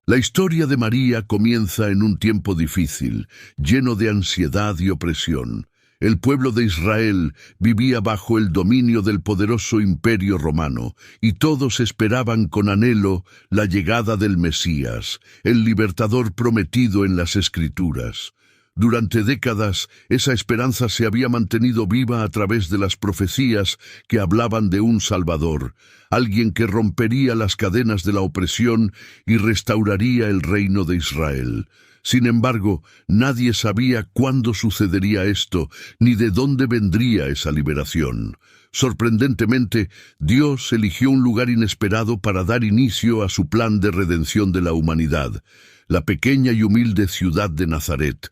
La historia de María comienza en un tiempo difícil, lleno de ansiedad y opresión. El pueblo de Israel vivía bajo el dominio del poderoso imperio romano, y todos esperaban con anhelo la llegada del Mesías, el libertador prometido en las Escrituras. Durante décadas, esa esperanza se había mantenido viva a través de las profecías que hablaban de un Salvador, alguien que rompería las cadenas de la opresión y restauraría el reino de Israel. Sin embargo, nadie sabía cuándo sucedería esto, ni de dónde vendría esa liberación. Sorprendentemente, Dios eligió un lugar inesperado para dar inicio a su plan de redención de la humanidad, la pequeña y humilde ciudad de Nazaret.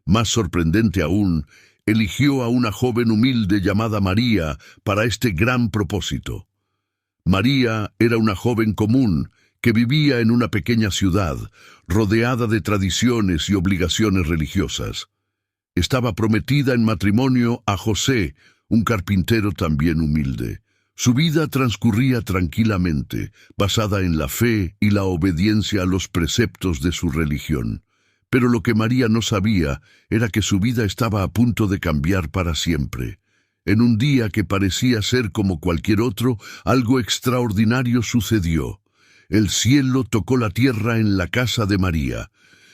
Más sorprendente aún, eligió a una joven humilde llamada María para este gran propósito. María era una joven común que vivía en una pequeña ciudad, rodeada de tradiciones y obligaciones religiosas. Estaba prometida en matrimonio a José, un carpintero también humilde. Su vida transcurría tranquilamente, basada en la fe y la obediencia a los preceptos de su religión. Pero lo que María no sabía era que su vida estaba a punto de cambiar para siempre. En un día que parecía ser como cualquier otro, algo extraordinario sucedió. El cielo tocó la tierra en la casa de María.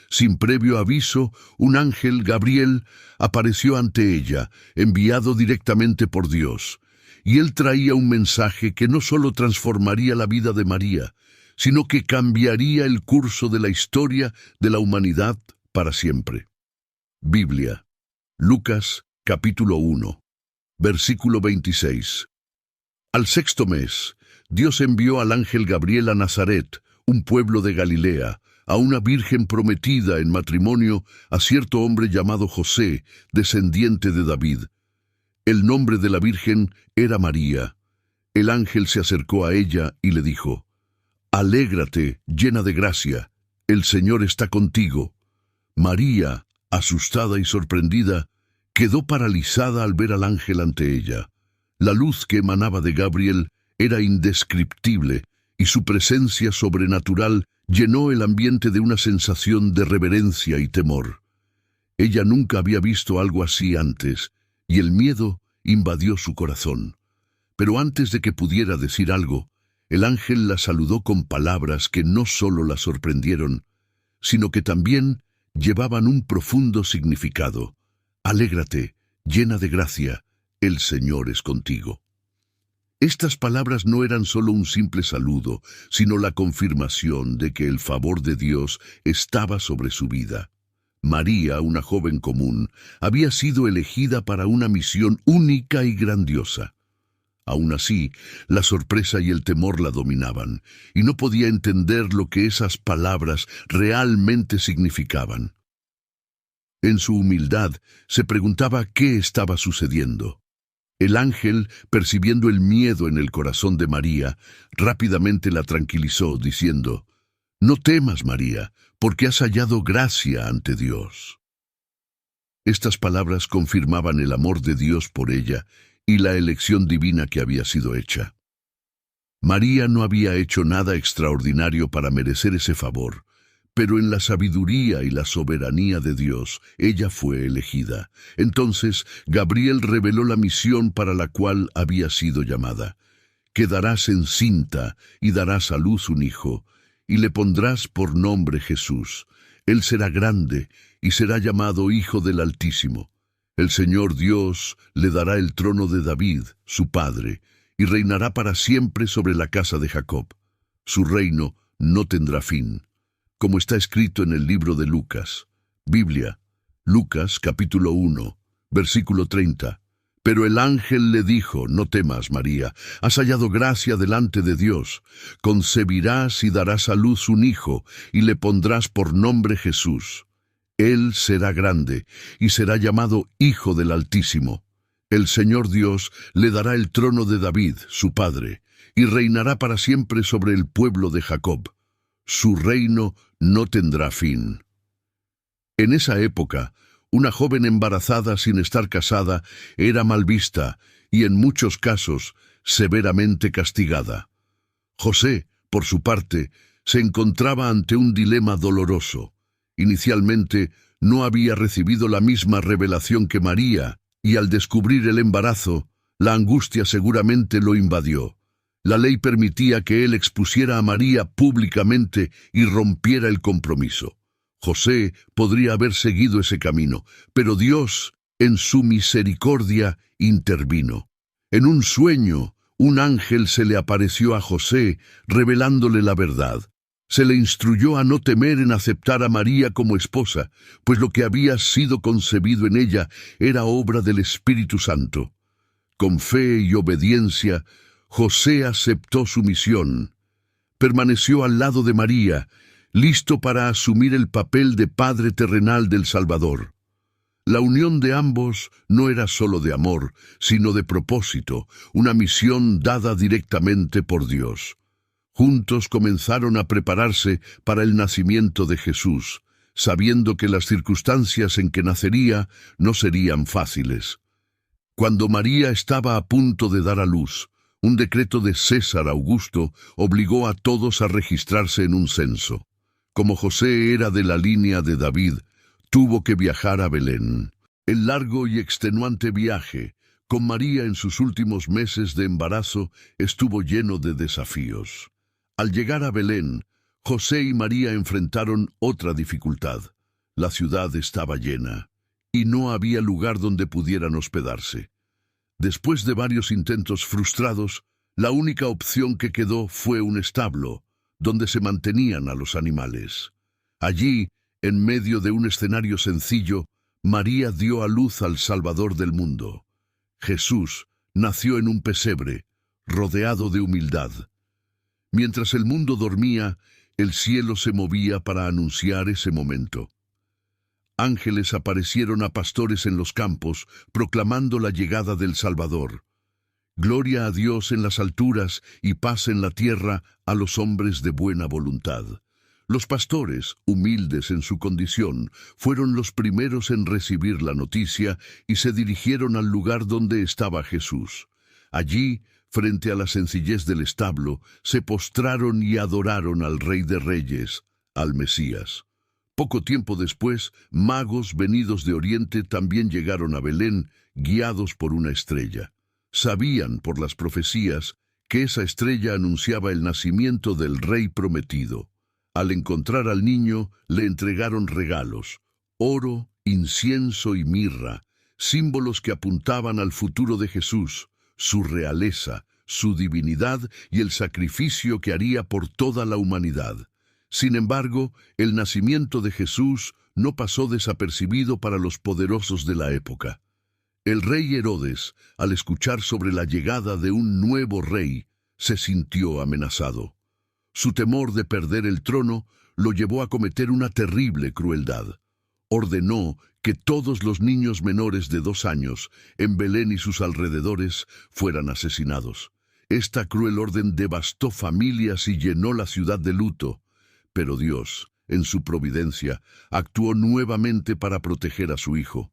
Sin previo aviso, un ángel, Gabriel, apareció ante ella, enviado directamente por Dios. Y él traía un mensaje que no solo transformaría la vida de María, sino que cambiaría el curso de la historia de la humanidad para siempre. Biblia, Lucas, capítulo 1, versículo 26. Al sexto mes, Dios envió al ángel Gabriel a Nazaret, un pueblo de Galilea, a una virgen prometida en matrimonio a cierto hombre llamado José, descendiente de David. El nombre de la virgen era María. El ángel se acercó a ella y le dijo: «Alégrate, llena de gracia, el Señor está contigo». María, asustada y sorprendida, quedó paralizada al ver al ángel ante ella. La luz que emanaba de Gabriel era indescriptible, y su presencia sobrenatural llenó el ambiente de una sensación de reverencia y temor. Ella nunca había visto algo así antes, y el miedo invadió su corazón. Pero antes de que pudiera decir algo, el ángel la saludó con palabras que no solo la sorprendieron, sino que también llevaban un profundo significado. «Alégrate, llena de gracia, el Señor es contigo». Estas palabras no eran solo un simple saludo, sino la confirmación de que el favor de Dios estaba sobre su vida. María, una joven común, había sido elegida para una misión única y grandiosa. Aún así, la sorpresa y el temor la dominaban, y no podía entender lo que esas palabras realmente significaban. En su humildad, se preguntaba qué estaba sucediendo. El ángel, percibiendo el miedo en el corazón de María, rápidamente la tranquilizó, diciendo: «No temas, María, porque has hallado gracia ante Dios». Estas palabras confirmaban el amor de Dios por ella y la elección divina que había sido hecha. María no había hecho nada extraordinario para merecer ese favor, pero en la sabiduría y la soberanía de Dios, ella fue elegida. Entonces, Gabriel reveló la misión para la cual había sido llamada. «Quedarás encinta y darás a luz un hijo, y le pondrás por nombre Jesús. Él será grande y será llamado Hijo del Altísimo. El Señor Dios le dará el trono de David, su padre, y reinará para siempre sobre la casa de Jacob. Su reino no tendrá fin». Como está escrito en el libro de Lucas. Biblia, Lucas capítulo 1, versículo 30. Pero el ángel le dijo: «No temas, María, has hallado gracia delante de Dios. Concebirás y darás a luz un hijo, y le pondrás por nombre Jesús. Él será grande, y será llamado Hijo del Altísimo. El Señor Dios le dará el trono de David, su padre, y reinará para siempre sobre el pueblo de Jacob. Su reino no tendrá fin». En esa época, una joven embarazada sin estar casada era mal vista y en muchos casos severamente castigada. José, por su parte, se encontraba ante un dilema doloroso. Inicialmente, no había recibido la misma revelación que María, y al descubrir el embarazo, la angustia seguramente lo invadió. La ley permitía que él expusiera a María públicamente y rompiera el compromiso. José podría haber seguido ese camino, pero Dios, en su misericordia, intervino. En un sueño, un ángel se le apareció a José, revelándole la verdad. Se le instruyó a no temer en aceptar a María como esposa, pues lo que había sido concebido en ella era obra del Espíritu Santo. Con fe y obediencia, José aceptó su misión. Permaneció al lado de María, listo para asumir el papel de padre terrenal del Salvador. La unión de ambos no era solo de amor, sino de propósito, una misión dada directamente por Dios. Juntos comenzaron a prepararse para el nacimiento de Jesús, sabiendo que las circunstancias en que nacería no serían fáciles. Cuando María estaba a punto de dar a luz, un decreto de César Augusto obligó a todos a registrarse en un censo. Como José era de la línea de David, tuvo que viajar a Belén. El largo y extenuante viaje, con María en sus últimos meses de embarazo, estuvo lleno de desafíos. Al llegar a Belén, José y María enfrentaron otra dificultad. La ciudad estaba llena, y no había lugar donde pudieran hospedarse. Después de varios intentos frustrados, la única opción que quedó fue un establo, donde se mantenían a los animales. Allí, en medio de un escenario sencillo, María dio a luz al Salvador del mundo. Jesús nació en un pesebre, rodeado de humildad. Mientras el mundo dormía, el cielo se movía para anunciar ese momento. Ángeles aparecieron a pastores en los campos, proclamando la llegada del Salvador. Gloria a Dios en las alturas y paz en la tierra a los hombres de buena voluntad. Los pastores, humildes en su condición, fueron los primeros en recibir la noticia y se dirigieron al lugar donde estaba Jesús. Allí, frente a la sencillez del establo, se postraron y adoraron al Rey de Reyes, al Mesías. Poco tiempo después, magos venidos de Oriente también llegaron a Belén, guiados por una estrella. Sabían por las profecías que esa estrella anunciaba el nacimiento del Rey prometido. Al encontrar al niño, le entregaron regalos: oro, incienso y mirra, símbolos que apuntaban al futuro de Jesús, su realeza, su divinidad y el sacrificio que haría por toda la humanidad. Sin embargo, el nacimiento de Jesús no pasó desapercibido para los poderosos de la época. El rey Herodes, al escuchar sobre la llegada de un nuevo rey, se sintió amenazado. Su temor de perder el trono lo llevó a cometer una terrible crueldad. Ordenó que todos los niños menores de 2 años, en Belén y sus alrededores, fueran asesinados. Esta cruel orden devastó familias y llenó la ciudad de luto. Pero Dios, en su providencia, actuó nuevamente para proteger a su hijo.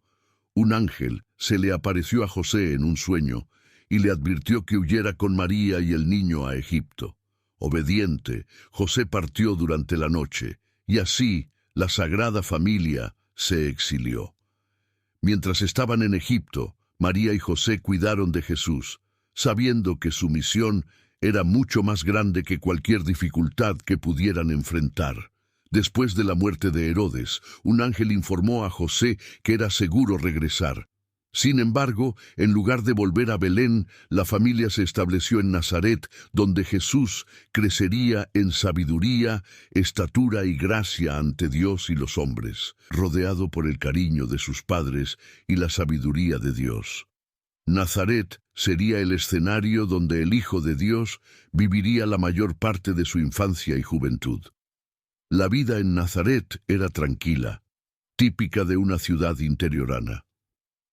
Un ángel se le apareció a José en un sueño y le advirtió que huyera con María y el niño a Egipto. Obediente, José partió durante la noche, y así la Sagrada Familia se exilió. Mientras estaban en Egipto, María y José cuidaron de Jesús, sabiendo que su misión era mucho más grande que cualquier dificultad que pudieran enfrentar. Después de la muerte de Herodes, un ángel informó a José que era seguro regresar. Sin embargo, en lugar de volver a Belén, la familia se estableció en Nazaret, donde Jesús crecería en sabiduría, estatura y gracia ante Dios y los hombres, rodeado por el cariño de sus padres y la sabiduría de Dios. Nazaret sería el escenario donde el Hijo de Dios viviría la mayor parte de su infancia y juventud. La vida en Nazaret era tranquila, típica de una ciudad interiorana.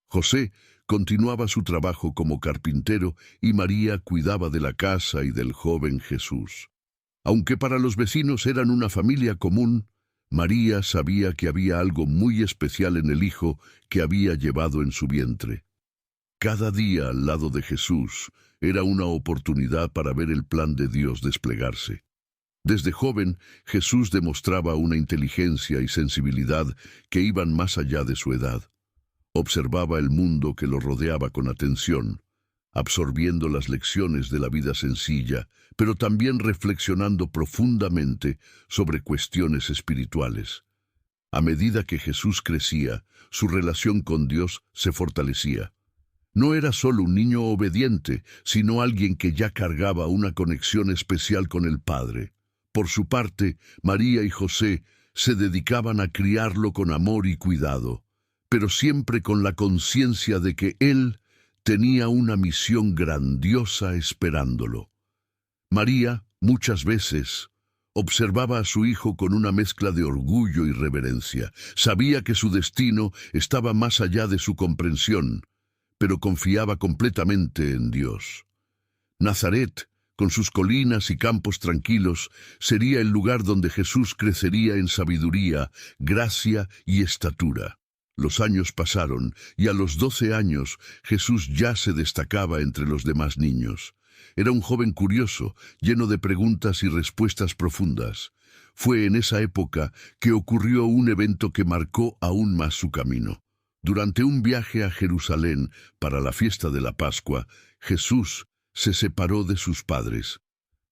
José continuaba su trabajo como carpintero y María cuidaba de la casa y del joven Jesús. Aunque para los vecinos eran una familia común, María sabía que había algo muy especial en el hijo que había llevado en su vientre. Cada día al lado de Jesús era una oportunidad para ver el plan de Dios desplegarse. Desde joven, Jesús demostraba una inteligencia y sensibilidad que iban más allá de su edad. Observaba el mundo que lo rodeaba con atención, absorbiendo las lecciones de la vida sencilla, pero también reflexionando profundamente sobre cuestiones espirituales. A medida que Jesús crecía, su relación con Dios se fortalecía. No era solo un niño obediente, sino alguien que ya cargaba una conexión especial con el Padre. Por su parte, María y José se dedicaban a criarlo con amor y cuidado, pero siempre con la conciencia de que él tenía una misión grandiosa esperándolo. María, muchas veces, observaba a su hijo con una mezcla de orgullo y reverencia. Sabía que su destino estaba más allá de su comprensión, pero confiaba completamente en Dios. Nazaret, con sus colinas y campos tranquilos, sería el lugar donde Jesús crecería en sabiduría, gracia y estatura. Los años pasaron, y a los 12 años Jesús ya se destacaba entre los demás niños. Era un joven curioso, lleno de preguntas y respuestas profundas. Fue en esa época que ocurrió un evento que marcó aún más su camino. Durante un viaje a Jerusalén para la fiesta de la Pascua, Jesús se separó de sus padres.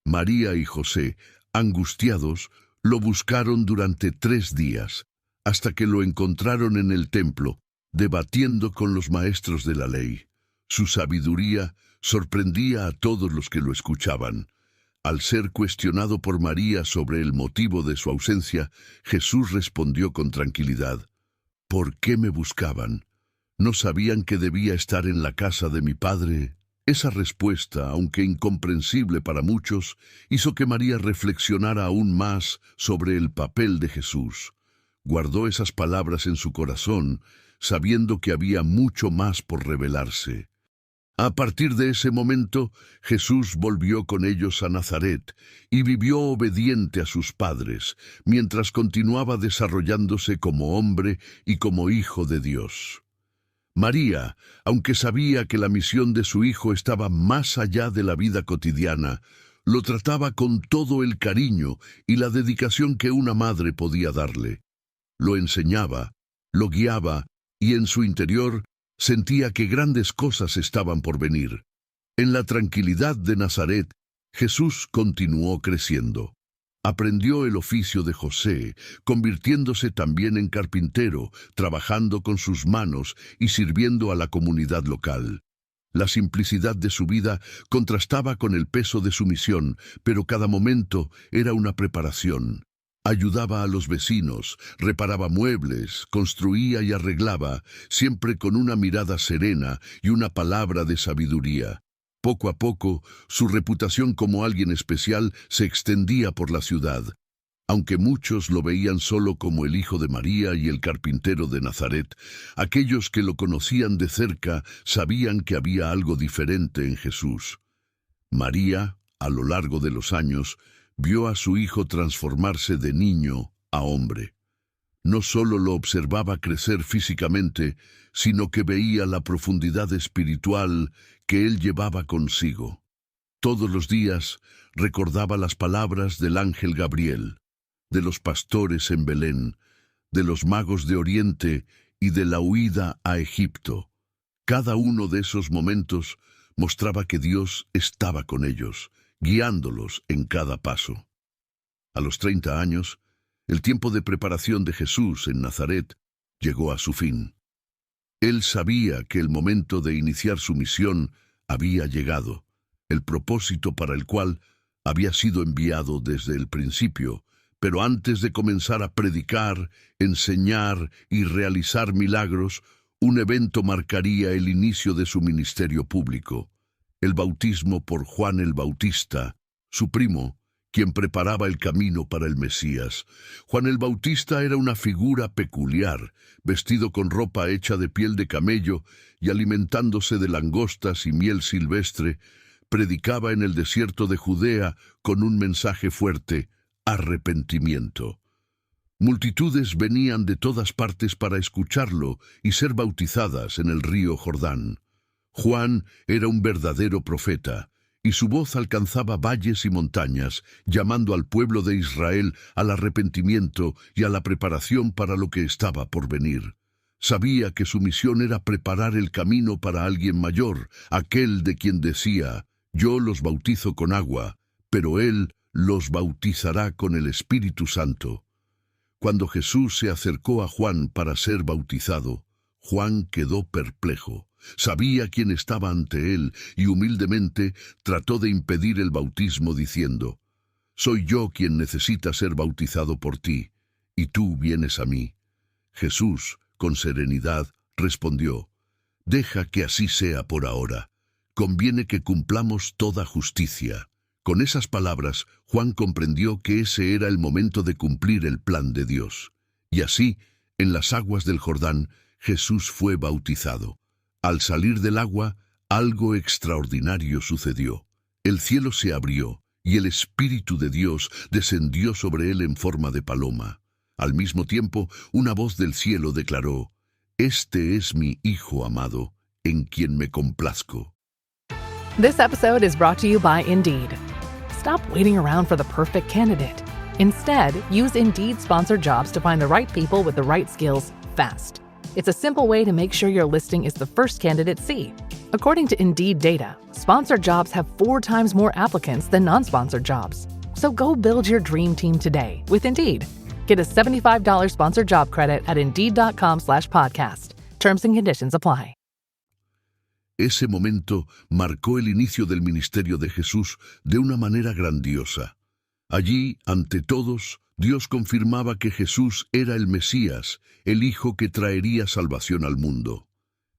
María y José, angustiados, lo buscaron durante 3 días, hasta que lo encontraron en el templo, debatiendo con los maestros de la ley. Su sabiduría sorprendía a todos los que lo escuchaban. Al ser cuestionado por María sobre el motivo de su ausencia, Jesús respondió con tranquilidad: ¿Por qué me buscaban? ¿No sabían que debía estar en la casa de mi Padre? Esa respuesta, aunque incomprensible para muchos, hizo que María reflexionara aún más sobre el papel de Jesús. Guardó esas palabras en su corazón, sabiendo que había mucho más por revelarse. A partir de ese momento, Jesús volvió con ellos a Nazaret y vivió obediente a sus padres, mientras continuaba desarrollándose como hombre y como hijo de Dios. María, aunque sabía que la misión de su hijo estaba más allá de la vida cotidiana, lo trataba con todo el cariño y la dedicación que una madre podía darle. Lo enseñaba, lo guiaba, y en su interior sentía que grandes cosas estaban por venir. En la tranquilidad de Nazaret, Jesús continuó creciendo. Aprendió el oficio de José, convirtiéndose también en carpintero, trabajando con sus manos y sirviendo a la comunidad local. La simplicidad de su vida contrastaba con el peso de su misión, pero cada momento era una preparación. Ayudaba a los vecinos, reparaba muebles, construía y arreglaba, siempre con una mirada serena y una palabra de sabiduría. Poco a poco, su reputación como alguien especial se extendía por la ciudad. Aunque muchos lo veían solo como el hijo de María y el carpintero de Nazaret, aquellos que lo conocían de cerca sabían que había algo diferente en Jesús. María, a lo largo de los años, vio a su hijo transformarse de niño a hombre. No solo lo observaba crecer físicamente, sino que veía la profundidad espiritual que él llevaba consigo. Todos los días recordaba las palabras del ángel Gabriel, de los pastores en Belén, de los magos de Oriente y de la huida a Egipto. Cada uno de esos momentos mostraba que Dios estaba con ellos, guiándolos en cada paso. A los 30 años, el tiempo de preparación de Jesús en Nazaret llegó a su fin. Él sabía que el momento de iniciar su misión había llegado, el propósito para el cual había sido enviado desde el principio, pero antes de comenzar a predicar, enseñar y realizar milagros, un evento marcaría el inicio de su ministerio público: el bautismo por Juan el Bautista, su primo, quien preparaba el camino para el Mesías. Juan el Bautista era una figura peculiar, vestido con ropa hecha de piel de camello y alimentándose de langostas y miel silvestre, predicaba en el desierto de Judea con un mensaje fuerte: arrepentimiento. Multitudes venían de todas partes para escucharlo y ser bautizadas en el río Jordán. Juan era un verdadero profeta, y su voz alcanzaba valles y montañas, llamando al pueblo de Israel al arrepentimiento y a la preparación para lo que estaba por venir. Sabía que su misión era preparar el camino para alguien mayor, aquel de quien decía: «Yo los bautizo con agua, pero Él los bautizará con el Espíritu Santo». Cuando Jesús se acercó a Juan para ser bautizado, Juan quedó perplejo. Sabía quién estaba ante él y humildemente trató de impedir el bautismo diciendo: «Soy yo quien necesita ser bautizado por ti, y tú vienes a mí». Jesús, con serenidad, respondió: «Deja que así sea por ahora. Conviene que cumplamos toda justicia». Con esas palabras, Juan comprendió que ese era el momento de cumplir el plan de Dios. Y así, en las aguas del Jordán, Jesús fue bautizado. Al salir del agua, algo extraordinario sucedió. El cielo se abrió, y el Espíritu de Dios descendió sobre él en forma de paloma. Al mismo tiempo, una voz del cielo declaró: «Este es mi Hijo amado, en quien me complazco». This episode is brought to you by Indeed. Stop waiting around for the perfect candidate. Instead, use Indeed sponsored jobs to find the right people with the right skills fast. It's a simple way to make sure your listing is the first candidates see. According to Indeed data, sponsored jobs have 4 times more applicants than non-sponsored jobs. So go build your dream team today with Indeed. Get a $75 sponsored job credit at Indeed.com/podcast. Terms and conditions apply. Ese momento marcó el inicio del ministerio de Jesús de una manera grandiosa. Allí, ante todos, Dios confirmaba que Jesús era el Mesías, el Hijo que traería salvación al mundo.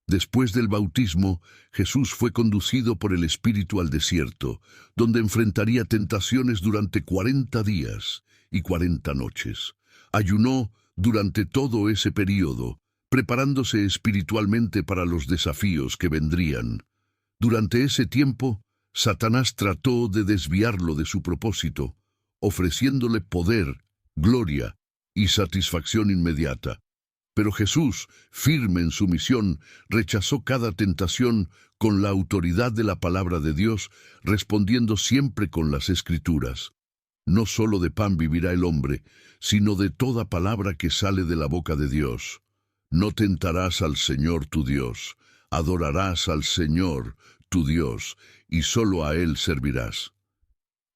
Después del bautismo, Jesús fue conducido por el Espíritu al desierto, donde enfrentaría tentaciones durante 40 días y 40 noches. Ayunó durante todo ese período, preparándose espiritualmente para los desafíos que vendrían. Durante ese tiempo, Satanás trató de desviarlo de su propósito, ofreciéndole poder, gloria y satisfacción inmediata. Pero Jesús, firme en su misión, rechazó cada tentación con la autoridad de la palabra de Dios, respondiendo siempre con las Escrituras. No solo de pan vivirá el hombre, sino de toda palabra que sale de la boca de Dios. No tentarás al Señor tu Dios, adorarás al Señor tu Dios, y solo a Él servirás.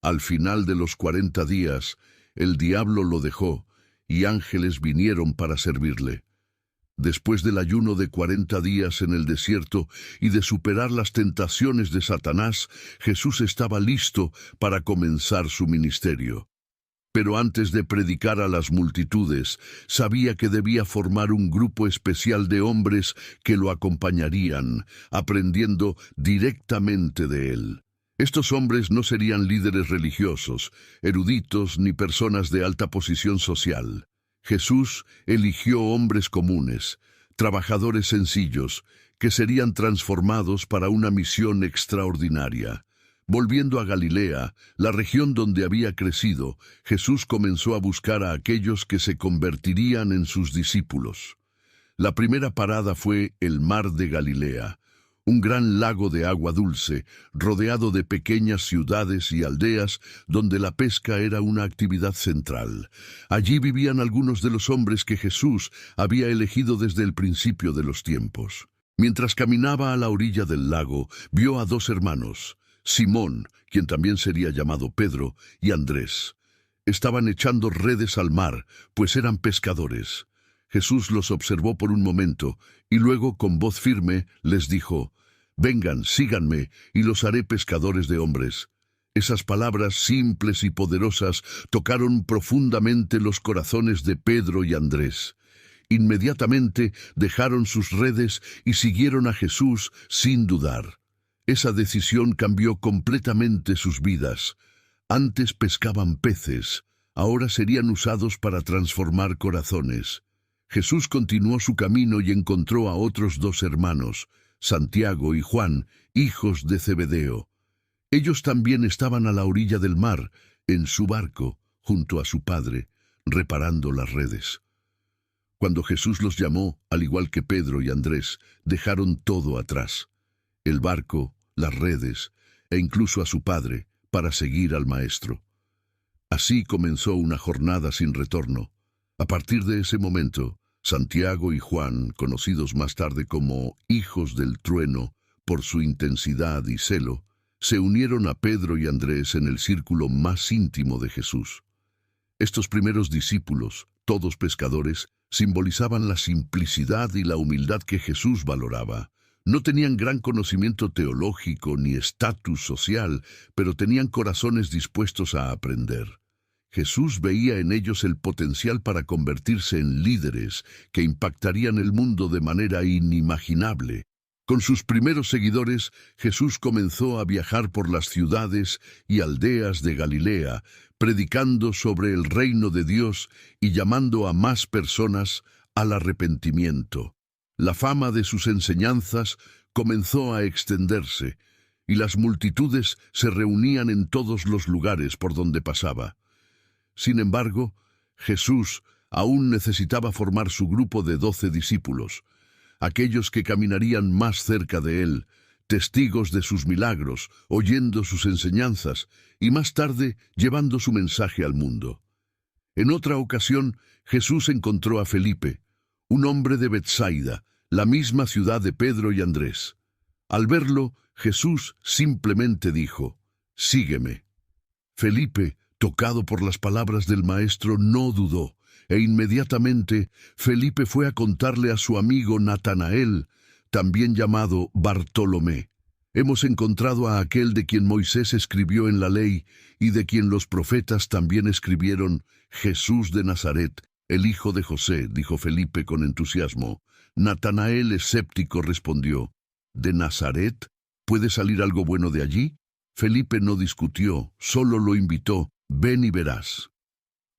Al final de los 40 días, el diablo lo dejó, y ángeles vinieron para servirle. Después del ayuno de 40 días en el desierto y de superar las tentaciones de Satanás, Jesús estaba listo para comenzar su ministerio. Pero antes de predicar a las multitudes, sabía que debía formar un grupo especial de hombres que lo acompañarían, aprendiendo directamente de él. Estos hombres no serían líderes religiosos, eruditos ni personas de alta posición social. Jesús eligió hombres comunes, trabajadores sencillos, que serían transformados para una misión extraordinaria. Volviendo a Galilea, la región donde había crecido, Jesús comenzó a buscar a aquellos que se convertirían en sus discípulos. La primera parada fue el Mar de Galilea, un gran lago de agua dulce, rodeado de pequeñas ciudades y aldeas donde la pesca era una actividad central. Allí vivían algunos de los hombres que Jesús había elegido desde el principio de los tiempos. Mientras caminaba a la orilla del lago, vio a 2 hermanos, Simón, quien también sería llamado Pedro, y Andrés. Estaban echando redes al mar, pues eran pescadores. Jesús los observó por un momento, y luego con voz firme les dijo: «Vengan, síganme, y los haré pescadores de hombres». Esas palabras simples y poderosas tocaron profundamente los corazones de Pedro y Andrés. Inmediatamente dejaron sus redes y siguieron a Jesús sin dudar. Esa decisión cambió completamente sus vidas. Antes pescaban peces, ahora serían usados para transformar corazones. Jesús continuó su camino y encontró a otros 2 hermanos, Santiago y Juan, hijos de Zebedeo. Ellos también estaban a la orilla del mar, en su barco, junto a su padre, reparando las redes. Cuando Jesús los llamó, al igual que Pedro y Andrés, dejaron todo atrás: el barco, las redes, e incluso a su padre, para seguir al Maestro. Así comenzó una jornada sin retorno. A partir de ese momento, Santiago y Juan, conocidos más tarde como hijos del trueno por su intensidad y celo, se unieron a Pedro y Andrés en el círculo más íntimo de Jesús. Estos primeros discípulos, todos pescadores, simbolizaban la simplicidad y la humildad que Jesús valoraba. No tenían gran conocimiento teológico ni estatus social, pero tenían corazones dispuestos a aprender. Jesús veía en ellos el potencial para convertirse en líderes que impactarían el mundo de manera inimaginable. Con sus primeros seguidores, Jesús comenzó a viajar por las ciudades y aldeas de Galilea, predicando sobre el reino de Dios y llamando a más personas al arrepentimiento. La fama de sus enseñanzas comenzó a extenderse, y las multitudes se reunían en todos los lugares por donde pasaba. Sin embargo, Jesús aún necesitaba formar su grupo de 12 discípulos, aquellos que caminarían más cerca de él, testigos de sus milagros, oyendo sus enseñanzas y más tarde llevando su mensaje al mundo. En otra ocasión, Jesús encontró a Felipe, un hombre de Betsaida, la misma ciudad de Pedro y Andrés. Al verlo, Jesús simplemente dijo: «Sígueme». Felipe, tocado por las palabras del Maestro, no dudó, e inmediatamente Felipe fue a contarle a su amigo Natanael, también llamado Bartolomé: «Hemos encontrado a aquel de quien Moisés escribió en la ley y de quien los profetas también escribieron, Jesús de Nazaret, el hijo de José», dijo Felipe con entusiasmo. Natanael, escéptico, respondió: «¿De Nazaret? ¿Puede salir algo bueno de allí?». Felipe no discutió, solo lo invitó: «Ven y verás».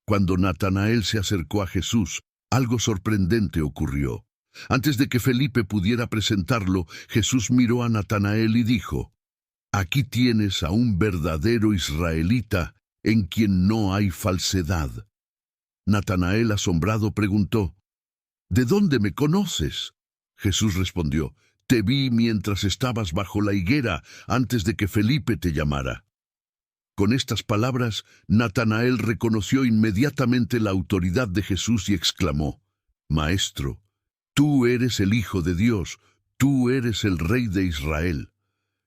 Cuando Natanael se acercó a Jesús, algo sorprendente ocurrió. Antes de que Felipe pudiera presentarlo, Jesús miró a Natanael y dijo: «Aquí tienes a un verdadero israelita en quien no hay falsedad». Natanael, asombrado, preguntó: «¿De dónde me conoces?». Jesús respondió: «Te vi mientras estabas bajo la higuera, antes de que Felipe te llamara». Con estas palabras, Natanael reconoció inmediatamente la autoridad de Jesús y exclamó: «Maestro, tú eres el Hijo de Dios, tú eres el Rey de Israel».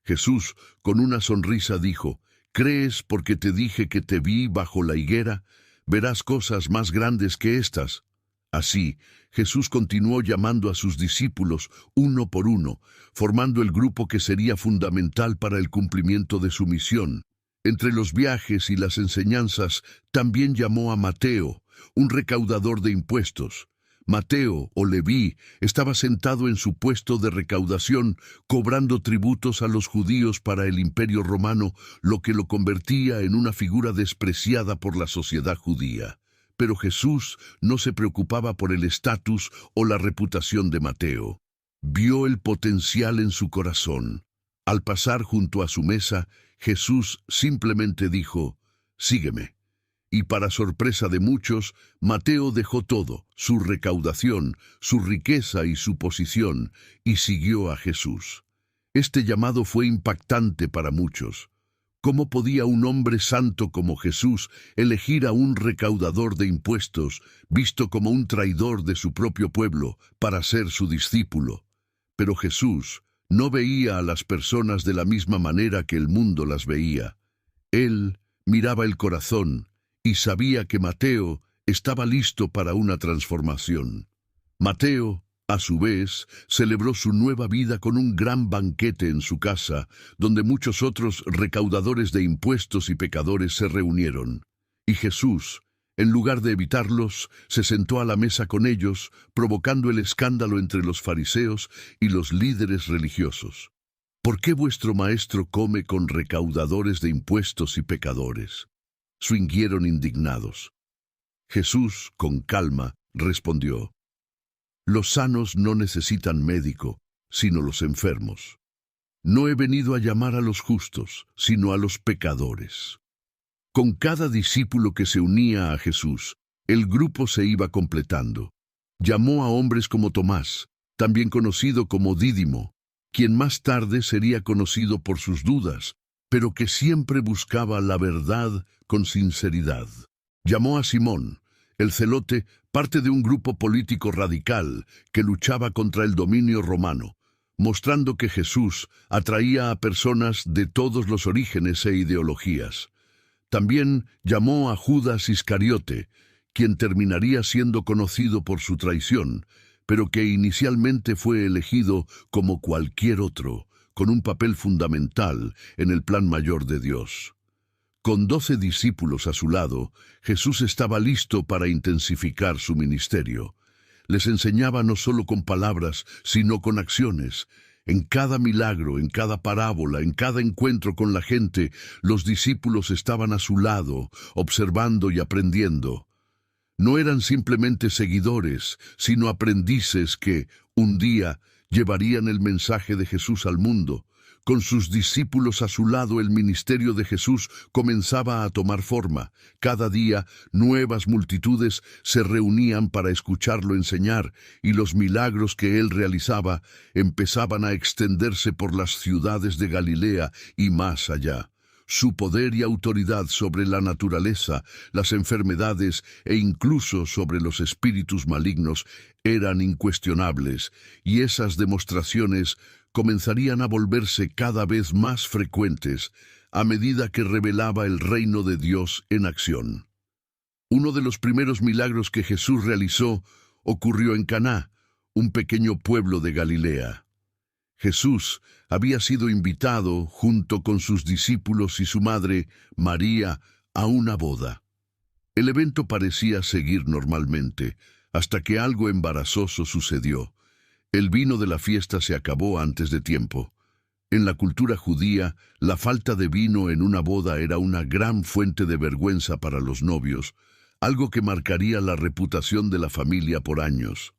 Jesús, con una sonrisa, dijo: «¿Crees porque te dije que te vi bajo la higuera? Verás cosas más grandes que estas». Así, Jesús continuó llamando a sus discípulos uno por uno, formando el grupo que sería fundamental para el cumplimiento de su misión. Entre los viajes y las enseñanzas, también llamó a Mateo, un recaudador de impuestos. Mateo, o Leví, estaba sentado en su puesto de recaudación, cobrando tributos a los judíos para el Imperio Romano, lo que lo convertía en una figura despreciada por la sociedad judía. Pero Jesús no se preocupaba por el estatus o la reputación de Mateo. Vio el potencial en su corazón. Al pasar junto a su mesa, Jesús simplemente dijo: «Sígueme». Y para sorpresa de muchos, Mateo dejó todo, su recaudación, su riqueza y su posición, y siguió a Jesús. Este llamado fue impactante para muchos. ¿Cómo podía un hombre santo como Jesús elegir a un recaudador de impuestos, visto como un traidor de su propio pueblo, para ser su discípulo? Pero Jesús no veía a las personas de la misma manera que el mundo las veía. Él miraba el corazón y sabía que Mateo estaba listo para una transformación. Mateo, a su vez, celebró su nueva vida con un gran banquete en su casa, donde muchos otros recaudadores de impuestos y pecadores se reunieron. Y Jesús, en lugar de evitarlos, se sentó a la mesa con ellos, provocando el escándalo entre los fariseos y los líderes religiosos. «¿Por qué vuestro maestro come con recaudadores de impuestos y pecadores?», swinguieron indignados. Jesús, con calma, respondió: «Los sanos no necesitan médico, sino los enfermos. No he venido a llamar a los justos, sino a los pecadores». Con cada discípulo que se unía a Jesús, el grupo se iba completando. Llamó a hombres como Tomás, también conocido como Dídimo, quien más tarde sería conocido por sus dudas, pero que siempre buscaba la verdad con sinceridad. Llamó a Simón, el celote, parte de un grupo político radical que luchaba contra el dominio romano, mostrando que Jesús atraía a personas de todos los orígenes e ideologías. También llamó a Judas Iscariote, quien terminaría siendo conocido por su traición, pero que inicialmente fue elegido como cualquier otro, con un papel fundamental en el plan mayor de Dios. Con 12 discípulos a su lado, Jesús estaba listo para intensificar su ministerio. Les enseñaba no solo con palabras, sino con acciones. En cada milagro, en cada parábola, en cada encuentro con la gente, los discípulos estaban a su lado, observando y aprendiendo. No eran simplemente seguidores, sino aprendices que, un día, llevarían el mensaje de Jesús al mundo. Con sus discípulos a su lado, el ministerio de Jesús comenzaba a tomar forma. Cada día, nuevas multitudes se reunían para escucharlo enseñar, y los milagros que él realizaba empezaban a extenderse por las ciudades de Galilea y más allá. Su poder y autoridad sobre la naturaleza, las enfermedades e incluso sobre los espíritus malignos eran incuestionables, y esas demostraciones comenzarían a volverse cada vez más frecuentes a medida que revelaba el reino de Dios en acción. Uno de los primeros milagros que Jesús realizó ocurrió en Caná, un pequeño pueblo de Galilea. Jesús había sido invitado, junto con sus discípulos y su madre, María, a una boda. El evento parecía seguir normalmente, hasta que algo embarazoso sucedió. El vino de la fiesta se acabó antes de tiempo. En la cultura judía, la falta de vino en una boda era una gran fuente de vergüenza para los novios, algo que marcaría la reputación de la familia por años.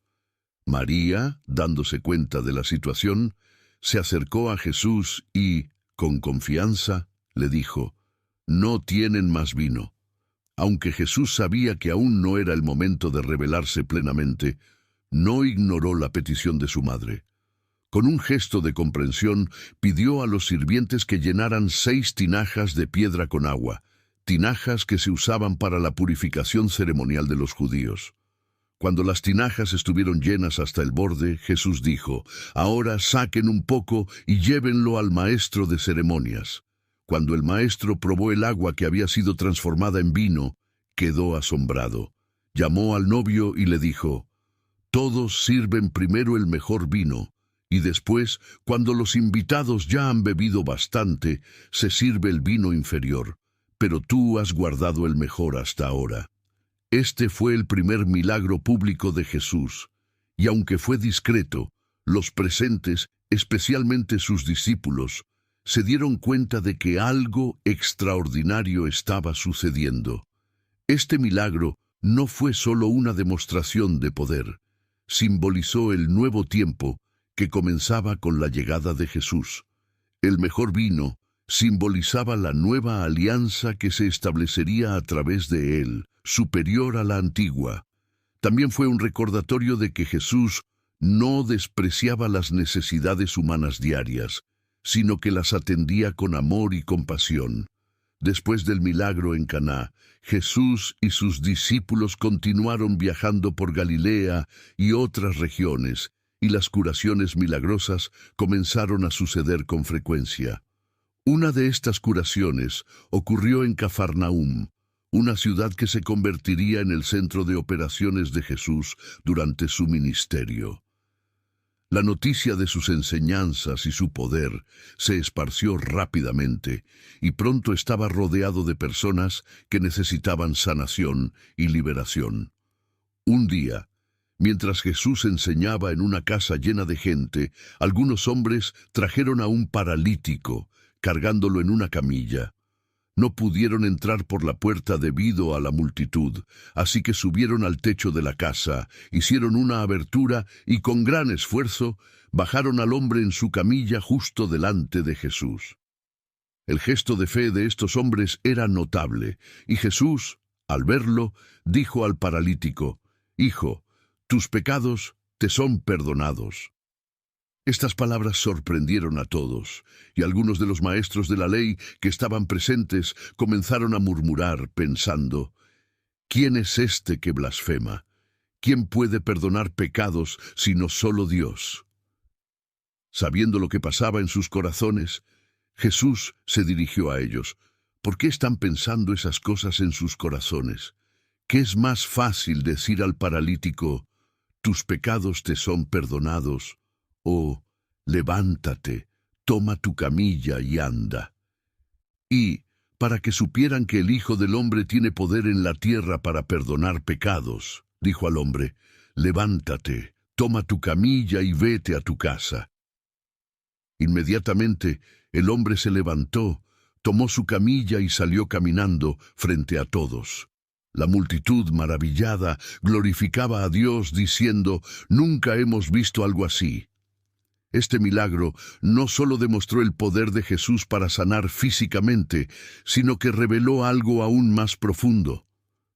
María, dándose cuenta de la situación, se acercó a Jesús y, con confianza, le dijo: «No tienen más vino». Aunque Jesús sabía que aún no era el momento de revelarse plenamente, no ignoró la petición de su madre. Con un gesto de comprensión, pidió a los sirvientes que llenaran 6 tinajas de piedra con agua, tinajas que se usaban para la purificación ceremonial de los judíos. Cuando las tinajas estuvieron llenas hasta el borde, Jesús dijo: «Ahora saquen un poco y llévenlo al maestro de ceremonias». Cuando el maestro probó el agua que había sido transformada en vino, quedó asombrado. Llamó al novio y le dijo: «Todos sirven primero el mejor vino, y después, cuando los invitados ya han bebido bastante, se sirve el vino inferior, pero tú has guardado el mejor hasta ahora». Este fue el primer milagro público de Jesús, y aunque fue discreto, los presentes, especialmente sus discípulos, se dieron cuenta de que algo extraordinario estaba sucediendo. Este milagro no fue solo una demostración de poder, simbolizó el nuevo tiempo que comenzaba con la llegada de Jesús. El mejor vino simbolizaba la nueva alianza que se establecería a través de él, superior a la antigua. También fue un recordatorio de que Jesús no despreciaba las necesidades humanas diarias, sino que las atendía con amor y compasión. Después del milagro en Caná, Jesús y sus discípulos continuaron viajando por Galilea y otras regiones, y las curaciones milagrosas comenzaron a suceder con frecuencia. Una de estas curaciones ocurrió en Cafarnaúm, una ciudad que se convertiría en el centro de operaciones de Jesús durante su ministerio. La noticia de sus enseñanzas y su poder se esparció rápidamente, y pronto estaba rodeado de personas que necesitaban sanación y liberación. Un día, mientras Jesús enseñaba en una casa llena de gente, algunos hombres trajeron a un paralítico, cargándolo en una camilla. No pudieron entrar por la puerta debido a la multitud, así que subieron al techo de la casa, hicieron una abertura y con gran esfuerzo bajaron al hombre en su camilla justo delante de Jesús. El gesto de fe de estos hombres era notable, y Jesús, al verlo, dijo al paralítico: «Hijo, tus pecados te son perdonados». Estas palabras sorprendieron a todos, y algunos de los maestros de la ley que estaban presentes comenzaron a murmurar, pensando: ¿quién es este que blasfema? ¿Quién puede perdonar pecados sino solo Dios? Sabiendo lo que pasaba en sus corazones, Jesús se dirigió a ellos. ¿Por qué están pensando esas cosas en sus corazones? ¿Qué es más fácil decir al paralítico: tus pecados te son perdonados, o levántate, toma tu camilla y anda? Y, para que supieran que el Hijo del Hombre tiene poder en la tierra para perdonar pecados, dijo al hombre: levántate, toma tu camilla y vete a tu casa. Inmediatamente el hombre se levantó, tomó su camilla y salió caminando frente a todos. La multitud, maravillada, glorificaba a Dios diciendo: nunca hemos visto algo así. Este milagro no solo demostró el poder de Jesús para sanar físicamente, sino que reveló algo aún más profundo: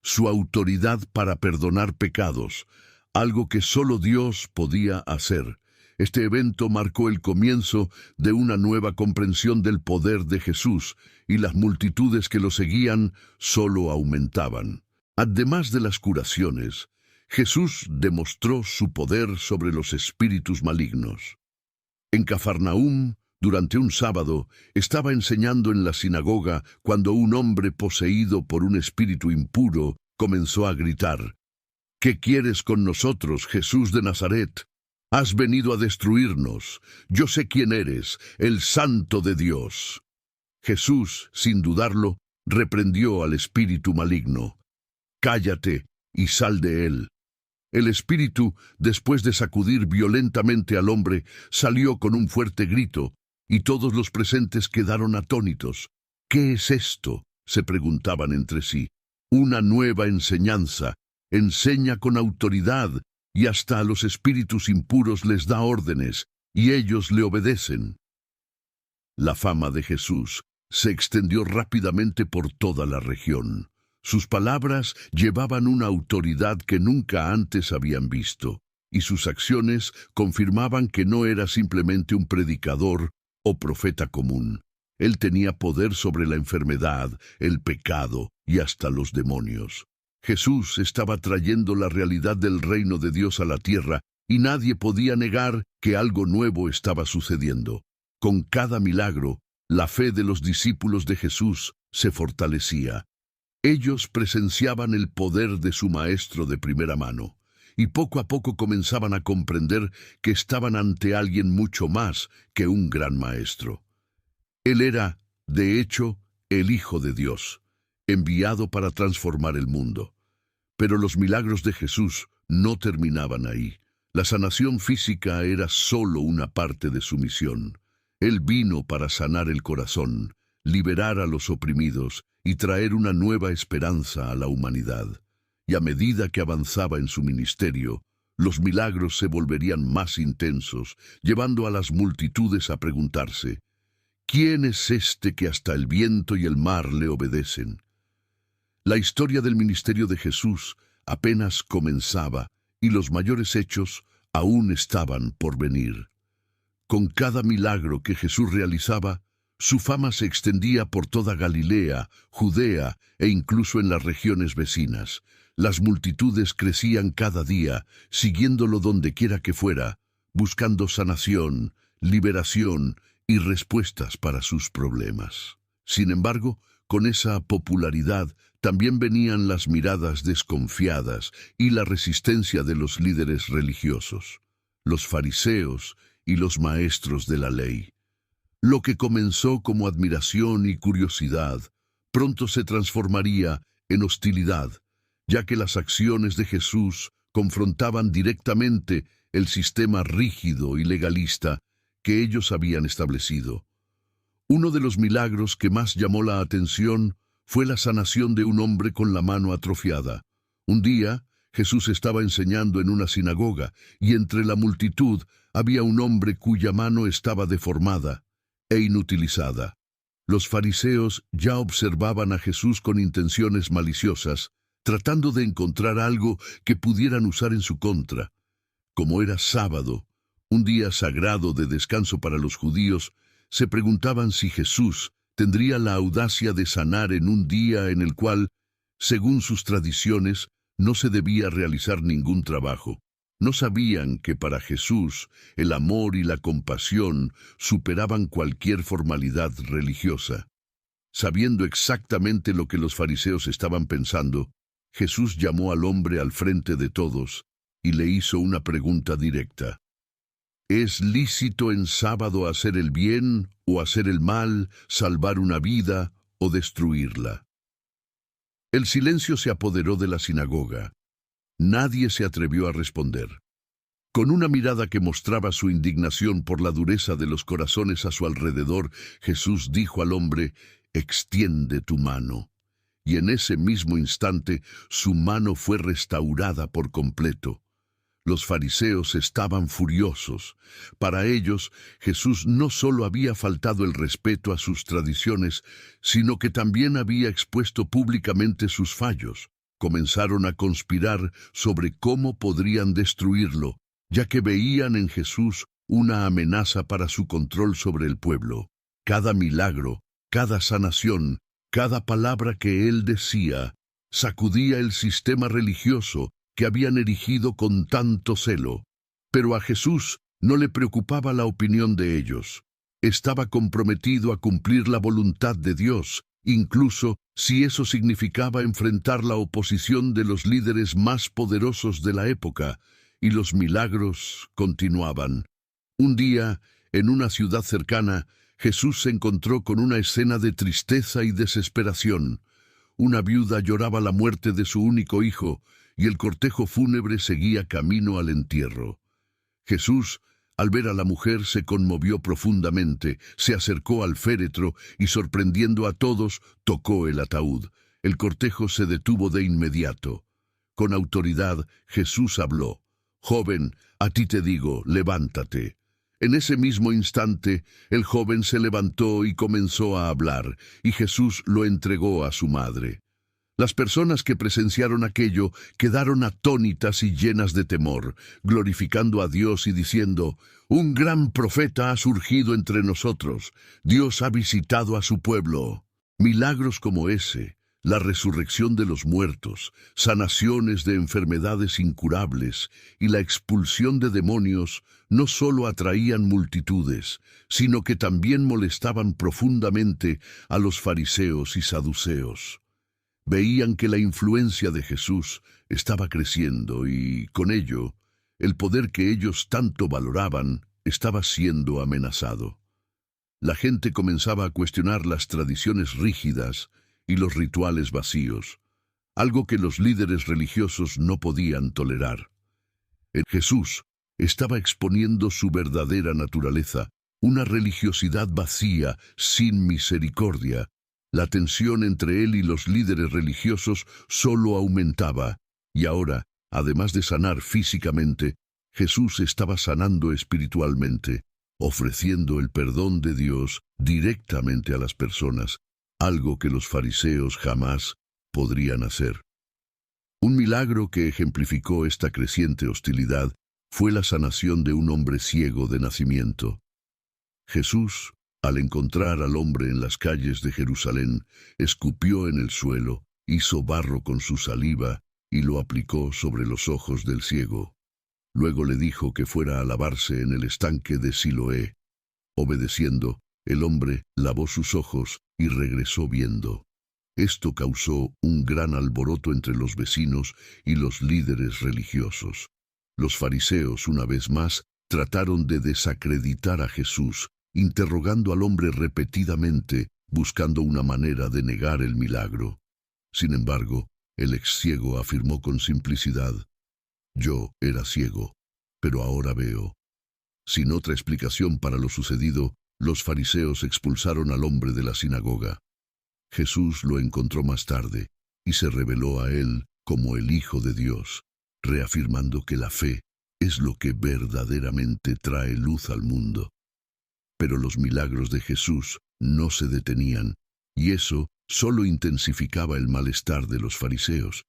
su autoridad para perdonar pecados, algo que solo Dios podía hacer. Este evento marcó el comienzo de una nueva comprensión del poder de Jesús, y las multitudes que lo seguían solo aumentaban. Además de las curaciones, Jesús demostró su poder sobre los espíritus malignos. En Cafarnaúm, durante un sábado, estaba enseñando en la sinagoga cuando un hombre poseído por un espíritu impuro comenzó a gritar: ¿qué quieres con nosotros, Jesús de Nazaret? Has venido a destruirnos. Yo sé quién eres, el Santo de Dios. Jesús, sin dudarlo, reprendió al espíritu maligno: cállate y sal de él. El espíritu, después de sacudir violentamente al hombre, salió con un fuerte grito, y todos los presentes quedaron atónitos. ¿Qué es esto?, se preguntaban entre sí. Una nueva enseñanza. Enseña con autoridad, y hasta a los espíritus impuros les da órdenes, y ellos le obedecen. La fama de Jesús se extendió rápidamente por toda la región. Sus palabras llevaban una autoridad que nunca antes habían visto, y sus acciones confirmaban que no era simplemente un predicador o profeta común. Él tenía poder sobre la enfermedad, el pecado y hasta los demonios. Jesús estaba trayendo la realidad del reino de Dios a la tierra, y nadie podía negar que algo nuevo estaba sucediendo. Con cada milagro, la fe de los discípulos de Jesús se fortalecía. Ellos presenciaban el poder de su Maestro de primera mano, y poco a poco comenzaban a comprender que estaban ante alguien mucho más que un gran maestro. Él era, de hecho, el Hijo de Dios, enviado para transformar el mundo. Pero los milagros de Jesús no terminaban ahí. La sanación física era solo una parte de su misión. Él vino para sanar el corazón, liberar a los oprimidos y traer una nueva esperanza a la humanidad. Y a medida que avanzaba en su ministerio, los milagros se volverían más intensos, llevando a las multitudes a preguntarse: ¿quién es este que hasta el viento y el mar le obedecen? La historia del ministerio de Jesús apenas comenzaba, y los mayores hechos aún estaban por venir. Con cada milagro que Jesús realizaba, su fama se extendía por toda Galilea, Judea e incluso en las regiones vecinas. Las multitudes crecían cada día, siguiéndolo donde quiera que fuera, buscando sanación, liberación y respuestas para sus problemas. Sin embargo, con esa popularidad también venían las miradas desconfiadas y la resistencia de los líderes religiosos, los fariseos y los maestros de la ley. Lo que comenzó como admiración y curiosidad, pronto se transformaría en hostilidad, ya que las acciones de Jesús confrontaban directamente el sistema rígido y legalista que ellos habían establecido. Uno de los milagros que más llamó la atención fue la sanación de un hombre con la mano atrofiada. Un día, Jesús estaba enseñando en una sinagoga, y entre la multitud había un hombre cuya mano estaba deformada e inutilizada. Los fariseos ya observaban a Jesús con intenciones maliciosas, tratando de encontrar algo que pudieran usar en su contra. Como era sábado, un día sagrado de descanso para los judíos, se preguntaban si Jesús tendría la audacia de sanar en un día en el cual, según sus tradiciones, no se debía realizar ningún trabajo. No sabían que para Jesús el amor y la compasión superaban cualquier formalidad religiosa. Sabiendo exactamente lo que los fariseos estaban pensando, Jesús llamó al hombre al frente de todos y le hizo una pregunta directa. ¿Es lícito en sábado hacer el bien o hacer el mal, salvar una vida o destruirla? El silencio se apoderó de la sinagoga. Nadie se atrevió a responder. Con una mirada que mostraba su indignación por la dureza de los corazones a su alrededor, Jesús dijo al hombre: «Extiende tu mano». Y en ese mismo instante su mano fue restaurada por completo. Los fariseos estaban furiosos. Para ellos, Jesús no solo había faltado el respeto a sus tradiciones, sino que también había expuesto públicamente sus fallos. Comenzaron a conspirar sobre cómo podrían destruirlo, ya que veían en Jesús una amenaza para su control sobre el pueblo. Cada milagro, cada sanación, cada palabra que él decía, sacudía el sistema religioso que habían erigido con tanto celo. Pero a Jesús no le preocupaba la opinión de ellos. Estaba comprometido a cumplir la voluntad de Dios, incluso si eso significaba enfrentar la oposición de los líderes más poderosos de la época, y los milagros continuaban. Un día, en una ciudad cercana, Jesús se encontró con una escena de tristeza y desesperación. Una viuda lloraba la muerte de su único hijo, y el cortejo fúnebre seguía camino al entierro. Jesús, al ver a la mujer, se conmovió profundamente, se acercó al féretro y, sorprendiendo a todos, tocó el ataúd. El cortejo se detuvo de inmediato. Con autoridad, Jesús habló: «Joven, a ti te digo, levántate». En ese mismo instante, el joven se levantó y comenzó a hablar, y Jesús lo entregó a su madre. Las personas que presenciaron aquello quedaron atónitas y llenas de temor, glorificando a Dios y diciendo: «Un gran profeta ha surgido entre nosotros. Dios ha visitado a su pueblo». Milagros como ese, la resurrección de los muertos, sanaciones de enfermedades incurables y la expulsión de demonios no solo atraían multitudes, sino que también molestaban profundamente a los fariseos y saduceos. Veían que la influencia de Jesús estaba creciendo y, con ello, el poder que ellos tanto valoraban estaba siendo amenazado. La gente comenzaba a cuestionar las tradiciones rígidas y los rituales vacíos, algo que los líderes religiosos no podían tolerar. Jesús estaba exponiendo su verdadera naturaleza, una religiosidad vacía, sin misericordia. La tensión entre él y los líderes religiosos solo aumentaba, y ahora, además de sanar físicamente, Jesús estaba sanando espiritualmente, ofreciendo el perdón de Dios directamente a las personas, algo que los fariseos jamás podrían hacer. Un milagro que ejemplificó esta creciente hostilidad fue la sanación de un hombre ciego de nacimiento. Jesús, al encontrar al hombre en las calles de Jerusalén, escupió en el suelo, hizo barro con su saliva y lo aplicó sobre los ojos del ciego. Luego le dijo que fuera a lavarse en el estanque de Siloé. Obedeciendo, el hombre lavó sus ojos y regresó viendo. Esto causó un gran alboroto entre los vecinos y los líderes religiosos. Los fariseos, una vez más, trataron de desacreditar a Jesús, interrogando al hombre repetidamente, buscando una manera de negar el milagro. Sin embargo, el ex ciego afirmó con simplicidad: «Yo era ciego, pero ahora veo». Sin otra explicación para lo sucedido, los fariseos expulsaron al hombre de la sinagoga. Jesús lo encontró más tarde y se reveló a él como el Hijo de Dios, reafirmando que la fe es lo que verdaderamente trae luz al mundo. Pero los milagros de Jesús no se detenían, y eso solo intensificaba el malestar de los fariseos.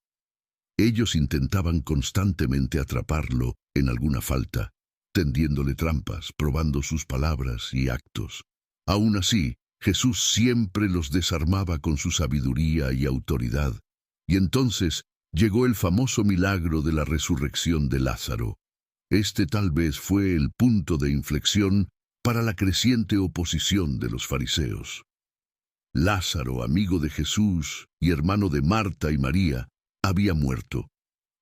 Ellos intentaban constantemente atraparlo en alguna falta, tendiéndole trampas, probando sus palabras y actos. Aún así, Jesús siempre los desarmaba con su sabiduría y autoridad. Y entonces llegó el famoso milagro de la resurrección de Lázaro. Este tal vez fue el punto de inflexión para la creciente oposición de los fariseos. Lázaro, amigo de Jesús y hermano de Marta y María, había muerto.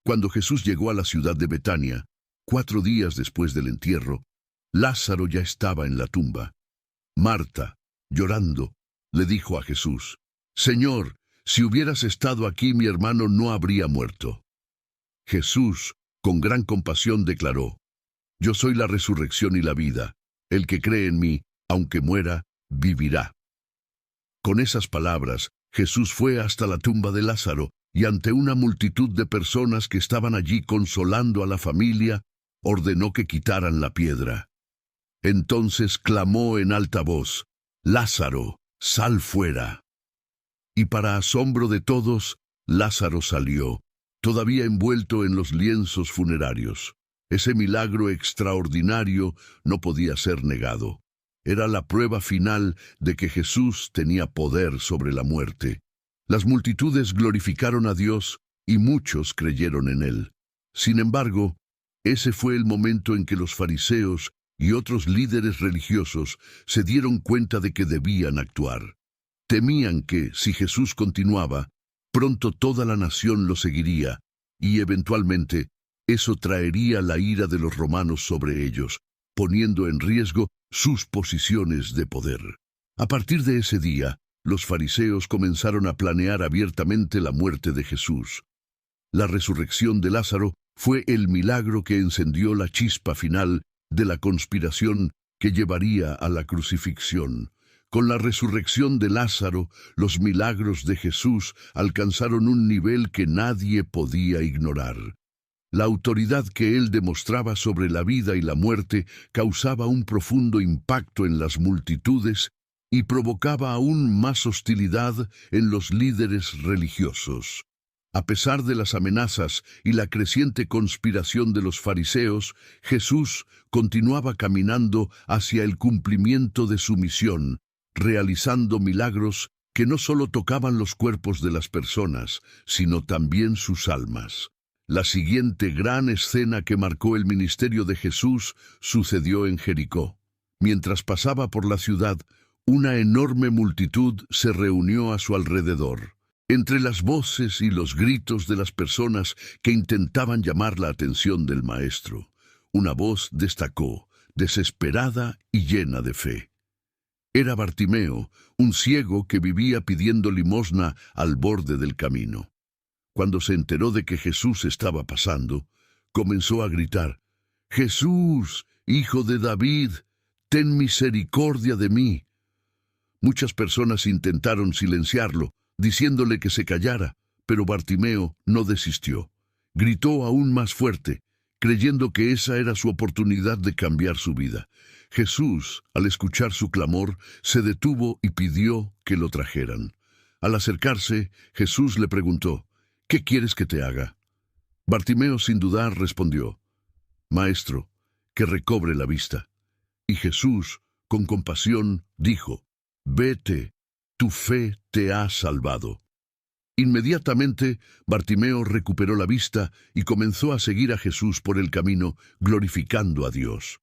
Cuando Jesús llegó a la ciudad de Betania, 4 días después del entierro, Lázaro ya estaba en la tumba. Marta, llorando, le dijo a Jesús: «Señor, si hubieras estado aquí, mi hermano no habría muerto». Jesús, con gran compasión, declaró: «Yo soy la resurrección y la vida. El que cree en mí, aunque muera, vivirá». Con esas palabras, Jesús fue hasta la tumba de Lázaro, y ante una multitud de personas que estaban allí consolando a la familia, ordenó que quitaran la piedra. Entonces clamó en alta voz: «Lázaro, sal fuera». Y para asombro de todos, Lázaro salió, todavía envuelto en los lienzos funerarios. Ese milagro extraordinario no podía ser negado. Era la prueba final de que Jesús tenía poder sobre la muerte. Las multitudes glorificaron a Dios y muchos creyeron en Él. Sin embargo, ese fue el momento en que los fariseos y otros líderes religiosos se dieron cuenta de que debían actuar. Temían que, si Jesús continuaba, pronto toda la nación lo seguiría, y eventualmente eso traería la ira de los romanos sobre ellos, poniendo en riesgo sus posiciones de poder. A partir de ese día, los fariseos comenzaron a planear abiertamente la muerte de Jesús. La resurrección de Lázaro fue el milagro que encendió la chispa final de la conspiración que llevaría a la crucifixión. Con la resurrección de Lázaro, los milagros de Jesús alcanzaron un nivel que nadie podía ignorar. La autoridad que él demostraba sobre la vida y la muerte causaba un profundo impacto en las multitudes y provocaba aún más hostilidad en los líderes religiosos. A pesar de las amenazas y la creciente conspiración de los fariseos, Jesús continuaba caminando hacia el cumplimiento de su misión, realizando milagros que no solo tocaban los cuerpos de las personas, sino también sus almas. La siguiente gran escena que marcó el ministerio de Jesús sucedió en Jericó. Mientras pasaba por la ciudad, una enorme multitud se reunió a su alrededor. Entre las voces y los gritos de las personas que intentaban llamar la atención del Maestro, una voz destacó, desesperada y llena de fe. Era Bartimeo, un ciego que vivía pidiendo limosna al borde del camino. Cuando se enteró de que Jesús estaba pasando, comenzó a gritar: «Jesús, hijo de David, ten misericordia de mí». Muchas personas intentaron silenciarlo, diciéndole que se callara, pero Bartimeo no desistió. Gritó aún más fuerte, creyendo que esa era su oportunidad de cambiar su vida. Jesús, al escuchar su clamor, se detuvo y pidió que lo trajeran. Al acercarse, Jesús le preguntó: «¿Qué quieres que te haga?». Bartimeo, sin dudar, respondió: «Maestro, que recobre la vista». Y Jesús, con compasión, dijo: «Vete, tu fe te ha salvado». Inmediatamente, Bartimeo recuperó la vista y comenzó a seguir a Jesús por el camino, glorificando a Dios.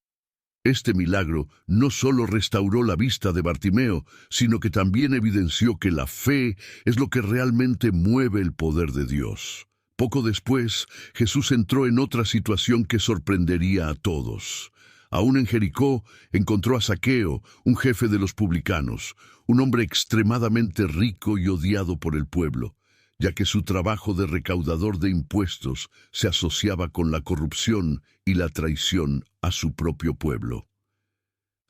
Este milagro no solo restauró la vista de Bartimeo, sino que también evidenció que la fe es lo que realmente mueve el poder de Dios. Poco después, Jesús entró en otra situación que sorprendería a todos. Aún en Jericó, encontró a Zaqueo, un jefe de los publicanos, un hombre extremadamente rico y odiado por el pueblo, ya que su trabajo de recaudador de impuestos se asociaba con la corrupción y la traición a su propio pueblo.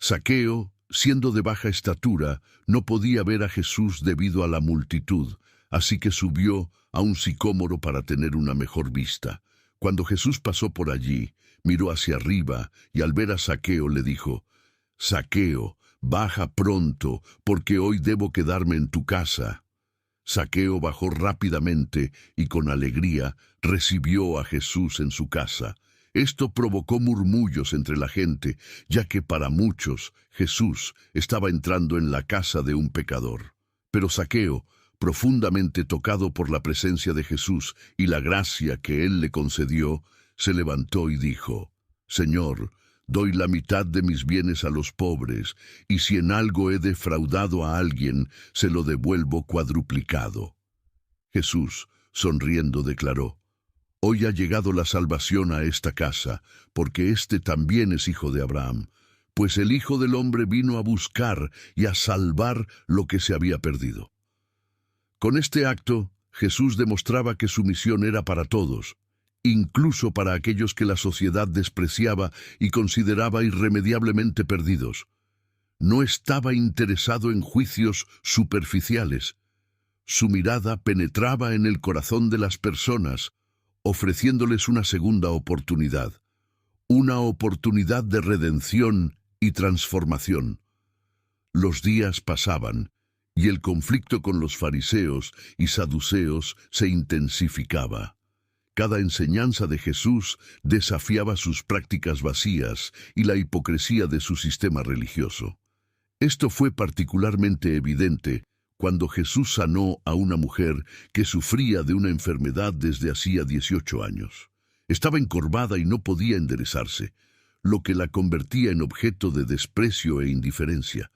Zaqueo, siendo de baja estatura, no podía ver a Jesús debido a la multitud, así que subió a un sicómoro para tener una mejor vista. Cuando Jesús pasó por allí, miró hacia arriba y al ver a Zaqueo le dijo: «Zaqueo, baja pronto, porque hoy debo quedarme en tu casa». Zaqueo bajó rápidamente y con alegría recibió a Jesús en su casa. Esto provocó murmullos entre la gente, ya que para muchos Jesús estaba entrando en la casa de un pecador. Pero Zaqueo, profundamente tocado por la presencia de Jesús y la gracia que él le concedió, se levantó y dijo: «Señor, doy la mitad de mis bienes a los pobres, y si en algo he defraudado a alguien, se lo devuelvo cuadruplicado». Jesús, sonriendo, declaró: «Hoy ha llegado la salvación a esta casa, porque éste también es hijo de Abraham, pues el Hijo del Hombre vino a buscar y a salvar lo que se había perdido». Con este acto, Jesús demostraba que su misión era para todos, incluso para aquellos que la sociedad despreciaba y consideraba irremediablemente perdidos. No estaba interesado en juicios superficiales. Su mirada penetraba en el corazón de las personas, ofreciéndoles una segunda oportunidad, una oportunidad de redención y transformación. Los días pasaban, y el conflicto con los fariseos y saduceos se intensificaba. Cada enseñanza de Jesús desafiaba sus prácticas vacías y la hipocresía de su sistema religioso. Esto fue particularmente evidente cuando Jesús sanó a una mujer que sufría de una enfermedad desde hacía 18 años. Estaba encorvada y no podía enderezarse, lo que la convertía en objeto de desprecio e indiferencia.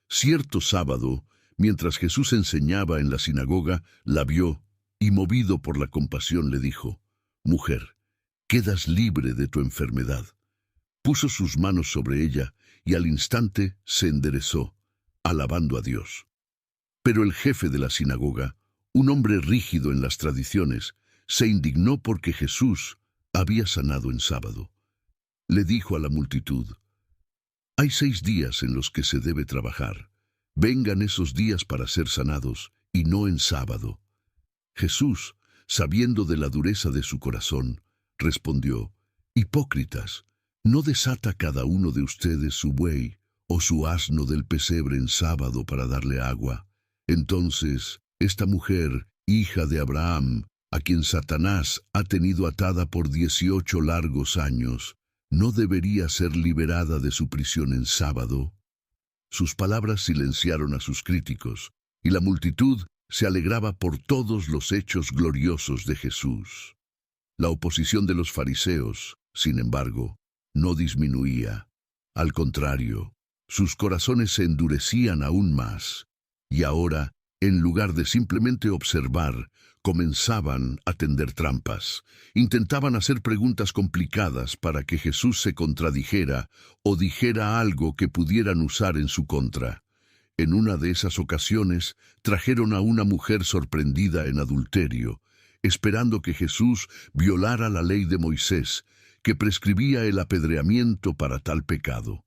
Cierto sábado, mientras Jesús enseñaba en la sinagoga, la vio y, movido por la compasión, le dijo: «Mujer, quedas libre de tu enfermedad». Puso sus manos sobre ella y al instante se enderezó, alabando a Dios. Pero el jefe de la sinagoga, un hombre rígido en las tradiciones, se indignó porque Jesús había sanado en sábado. Le dijo a la multitud: «Hay 6 días en los que se debe trabajar. Vengan esos días para ser sanados, y no en sábado». Jesús, sabiendo de la dureza de su corazón, respondió: «Hipócritas, ¿no desata cada uno de ustedes su buey o su asno del pesebre en sábado para darle agua? Entonces, esta mujer, hija de Abraham, a quien Satanás ha tenido atada por 18 largos años, ¿no debería ser liberada de su prisión en sábado?». Sus palabras silenciaron a sus críticos, y la multitud se alegraba por todos los hechos gloriosos de Jesús. La oposición de los fariseos, sin embargo, no disminuía. Al contrario, sus corazones se endurecían aún más, y ahora, en lugar de simplemente observar, comenzaban a tender trampas. Intentaban hacer preguntas complicadas para que Jesús se contradijera o dijera algo que pudieran usar en su contra. En una de esas ocasiones, trajeron a una mujer sorprendida en adulterio, esperando que Jesús violara la ley de Moisés, que prescribía el apedreamiento para tal pecado.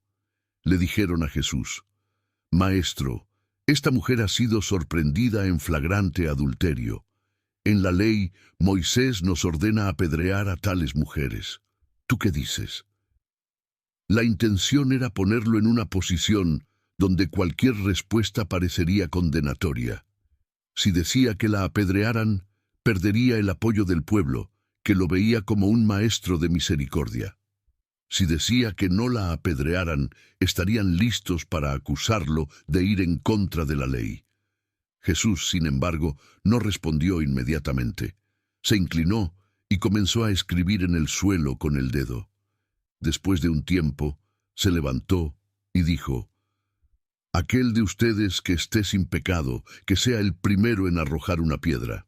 Le dijeron a Jesús: «Maestro, esta mujer ha sido sorprendida en flagrante adulterio. En la ley, Moisés nos ordena apedrear a tales mujeres. ¿Tú qué dices?». La intención era ponerlo en una posición donde cualquier respuesta parecería condenatoria. Si decía que la apedrearan, perdería el apoyo del pueblo, que lo veía como un maestro de misericordia. Si decía que no la apedrearan, estarían listos para acusarlo de ir en contra de la ley. Jesús, sin embargo, no respondió inmediatamente. Se inclinó y comenzó a escribir en el suelo con el dedo. Después de un tiempo, se levantó y dijo: «Aquel de ustedes que esté sin pecado, que sea el primero en arrojar una piedra».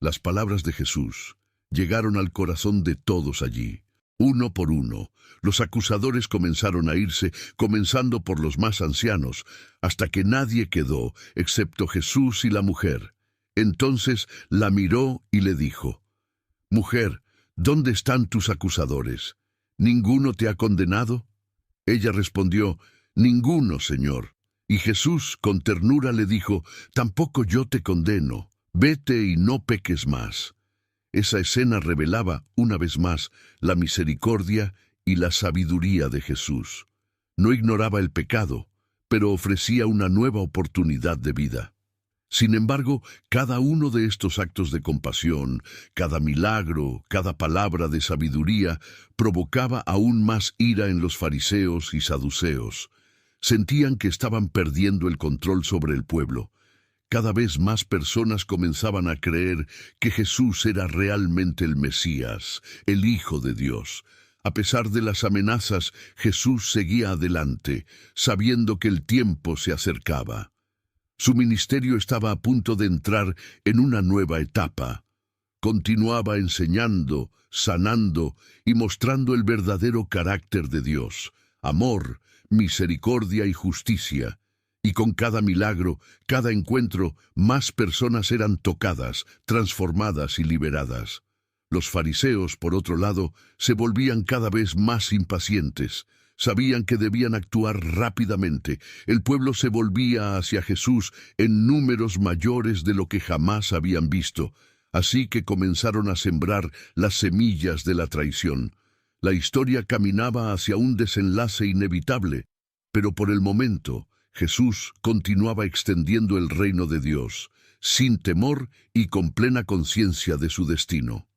Las palabras de Jesús llegaron al corazón de todos allí. Uno por uno, los acusadores comenzaron a irse, comenzando por los más ancianos, hasta que nadie quedó, excepto Jesús y la mujer. Entonces la miró y le dijo: «Mujer, ¿dónde están tus acusadores? ¿Ninguno te ha condenado?». Ella respondió: «Ninguno, Señor». Y Jesús, con ternura, le dijo: «Tampoco yo te condeno. Vete y no peques más». Esa escena revelaba, una vez más, la misericordia y la sabiduría de Jesús. No ignoraba el pecado, pero ofrecía una nueva oportunidad de vida. Sin embargo, cada uno de estos actos de compasión, cada milagro, cada palabra de sabiduría, provocaba aún más ira en los fariseos y saduceos. Sentían que estaban perdiendo el control sobre el pueblo. Cada vez más personas comenzaban a creer que Jesús era realmente el Mesías, el Hijo de Dios. A pesar de las amenazas, Jesús seguía adelante, sabiendo que el tiempo se acercaba. Su ministerio estaba a punto de entrar en una nueva etapa. Continuaba enseñando, sanando y mostrando el verdadero carácter de Dios: amor, misericordia y justicia. Y con cada milagro, cada encuentro, más personas eran tocadas, transformadas y liberadas. Los fariseos, por otro lado, se volvían cada vez más impacientes. Sabían que debían actuar rápidamente. El pueblo se volvía hacia Jesús en números mayores de lo que jamás habían visto. Así que comenzaron a sembrar las semillas de la traición. La historia caminaba hacia un desenlace inevitable, pero por el momento, Jesús continuaba extendiendo el reino de Dios, sin temor y con plena conciencia de su destino.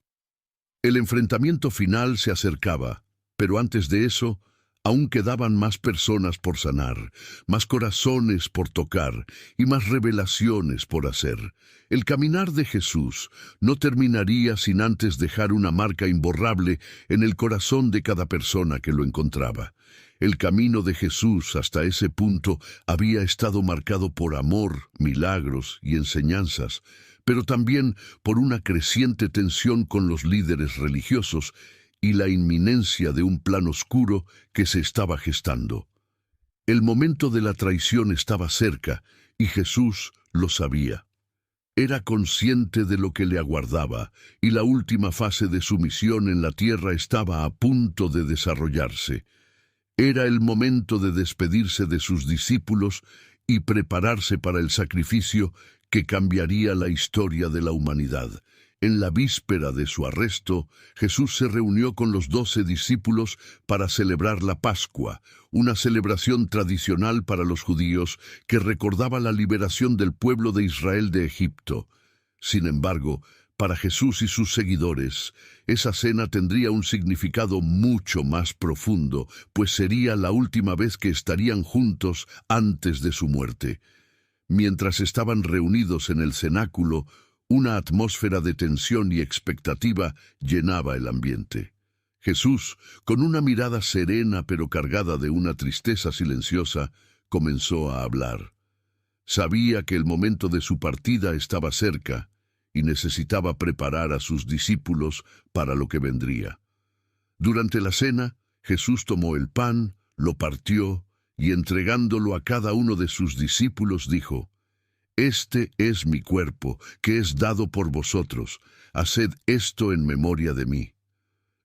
El enfrentamiento final se acercaba, pero antes de eso, aún quedaban más personas por sanar, más corazones por tocar y más revelaciones por hacer. El caminar de Jesús no terminaría sin antes dejar una marca imborrable en el corazón de cada persona que lo encontraba. El camino de Jesús hasta ese punto había estado marcado por amor, milagros y enseñanzas, pero también por una creciente tensión con los líderes religiosos y la inminencia de un plan oscuro que se estaba gestando. El momento de la traición estaba cerca y Jesús lo sabía. Era consciente de lo que le aguardaba y la última fase de su misión en la tierra estaba a punto de desarrollarse. Era el momento de despedirse de sus discípulos y prepararse para el sacrificio que cambiaría la historia de la humanidad. En la víspera de su arresto, Jesús se reunió con los 12 discípulos para celebrar la Pascua, una celebración tradicional para los judíos que recordaba la liberación del pueblo de Israel de Egipto. Sin embargo, para Jesús y sus seguidores, esa cena tendría un significado mucho más profundo, pues sería la última vez que estarían juntos antes de su muerte. Mientras estaban reunidos en el cenáculo, una atmósfera de tensión y expectativa llenaba el ambiente. Jesús, con una mirada serena pero cargada de una tristeza silenciosa, comenzó a hablar. Sabía que el momento de su partida estaba cerca y necesitaba preparar a sus discípulos para lo que vendría. Durante la cena, Jesús tomó el pan, lo partió y entregándolo a cada uno de sus discípulos dijo: «Este es mi cuerpo, que es dado por vosotros. Haced esto en memoria de mí».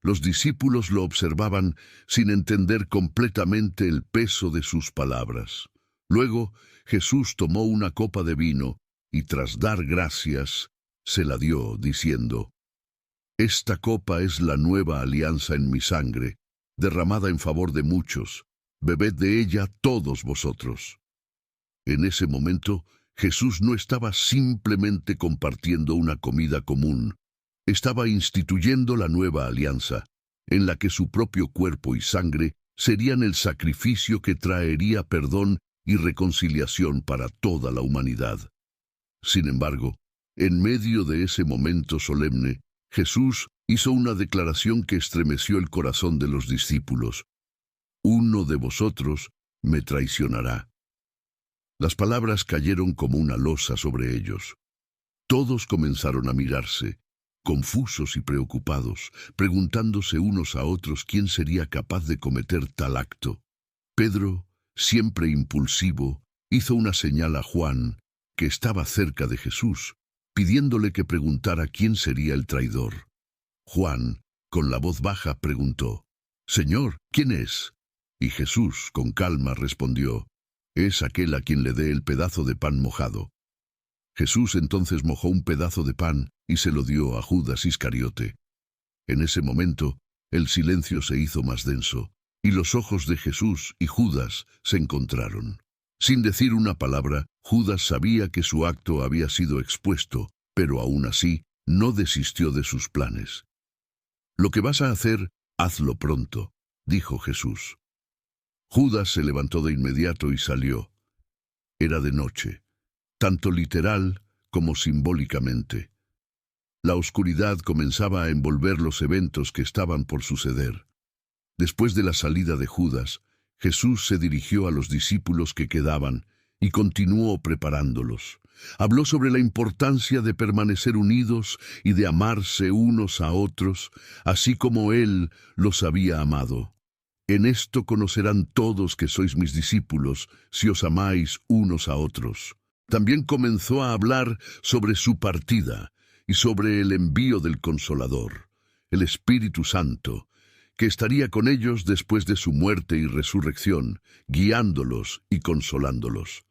Los discípulos lo observaban sin entender completamente el peso de sus palabras. Luego, Jesús tomó una copa de vino y tras dar gracias, se la dio, diciendo: «Esta copa es la nueva alianza en mi sangre, derramada en favor de muchos. Bebed de ella todos vosotros». En ese momento, Jesús no estaba simplemente compartiendo una comida común. Estaba instituyendo la nueva alianza, en la que su propio cuerpo y sangre serían el sacrificio que traería perdón y reconciliación para toda la humanidad. Sin embargo, en medio de ese momento solemne, Jesús hizo una declaración que estremeció el corazón de los discípulos: «Uno de vosotros me traicionará». Las palabras cayeron como una losa sobre ellos. Todos comenzaron a mirarse, confusos y preocupados, preguntándose unos a otros quién sería capaz de cometer tal acto. Pedro, siempre impulsivo, hizo una señal a Juan, que estaba cerca de Jesús, pidiéndole que preguntara quién sería el traidor. Juan, con la voz baja, preguntó: «Señor, ¿quién es?». Y Jesús, con calma, respondió: «Es aquel a quien le dé el pedazo de pan mojado». Jesús entonces mojó un pedazo de pan y se lo dio a Judas Iscariote. En ese momento, el silencio se hizo más denso, y los ojos de Jesús y Judas se encontraron. Sin decir una palabra, Judas sabía que su acto había sido expuesto, pero aún así no desistió de sus planes. «Lo que vas a hacer, hazlo pronto», dijo Jesús. Judas se levantó de inmediato y salió. Era de noche, tanto literal como simbólicamente. La oscuridad comenzaba a envolver los eventos que estaban por suceder. Después de la salida de Judas, Jesús se dirigió a los discípulos que quedaban y continuó preparándolos. Habló sobre la importancia de permanecer unidos y de amarse unos a otros, así como Él los había amado. «En esto conocerán todos que sois mis discípulos, si os amáis unos a otros». También comenzó a hablar sobre su partida y sobre el envío del Consolador, el Espíritu Santo, que estaría con ellos después de su muerte y resurrección, guiándolos y consolándolos.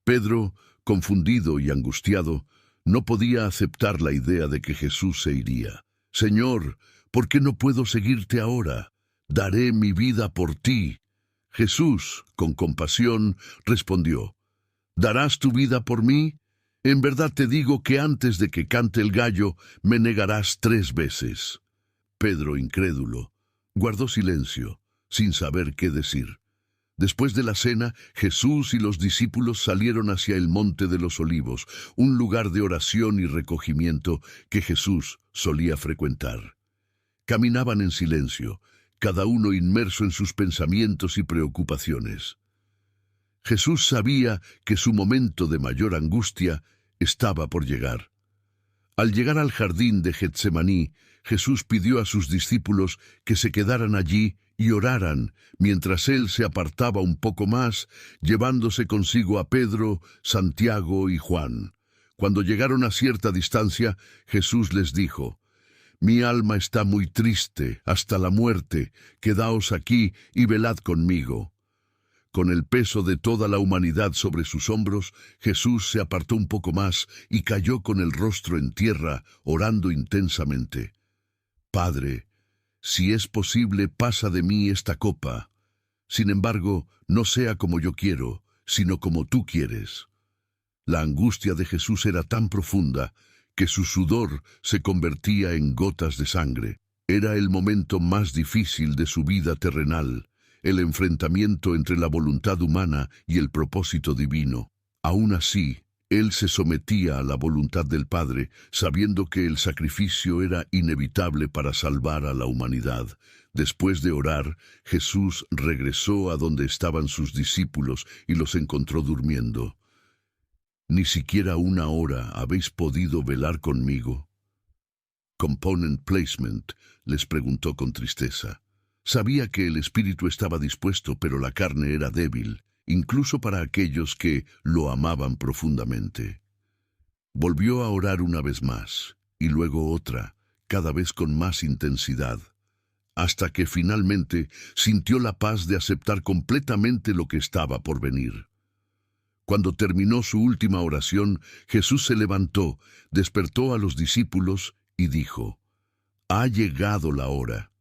Pedro, confundido y angustiado, no podía aceptar la idea de que Jesús se iría. «Señor, ¿por qué no puedo seguirte ahora? Daré mi vida por ti». Jesús, con compasión, respondió: «¿Darás tu vida por mí? En verdad te digo que antes de que cante el gallo, me negarás 3 veces». Pedro, incrédulo, guardó silencio, sin saber qué decir. Después de la cena, Jesús y los discípulos salieron hacia el Monte de los Olivos, un lugar de oración y recogimiento que Jesús solía frecuentar. Caminaban en silencio, cada uno inmerso en sus pensamientos y preocupaciones. Jesús sabía que su momento de mayor angustia estaba por llegar. Al llegar al jardín de Getsemaní, Jesús pidió a sus discípulos que se quedaran allí y oraran, mientras él se apartaba un poco más, llevándose consigo a Pedro, Santiago y Juan. Cuando llegaron a cierta distancia, Jesús les dijo: «Mi alma está muy triste, hasta la muerte. Quedaos aquí y velad conmigo». Con el peso de toda la humanidad sobre sus hombros, Jesús se apartó un poco más y cayó con el rostro en tierra, orando intensamente. «Padre, si es posible, pasa de mí esta copa. Sin embargo, no sea como yo quiero, sino como tú quieres». La angustia de Jesús era tan profunda que su sudor se convertía en gotas de sangre. Era el momento más difícil de su vida terrenal, el enfrentamiento entre la voluntad humana y el propósito divino. Aún así, él se sometía a la voluntad del Padre, sabiendo que el sacrificio era inevitable para salvar a la humanidad. Después de orar, Jesús regresó a donde estaban sus discípulos y los encontró durmiendo. «¿Ni siquiera 1 hora habéis podido velar conmigo?» «Component placement», les preguntó con tristeza. Sabía que el espíritu estaba dispuesto, pero la carne era débil, incluso para aquellos que lo amaban profundamente. Volvió a orar una vez más, y luego otra, cada vez con más intensidad, hasta que finalmente sintió la paz de aceptar completamente lo que estaba por venir. Cuando terminó su última oración, Jesús se levantó, despertó a los discípulos y dijo: «Ha llegado la hora.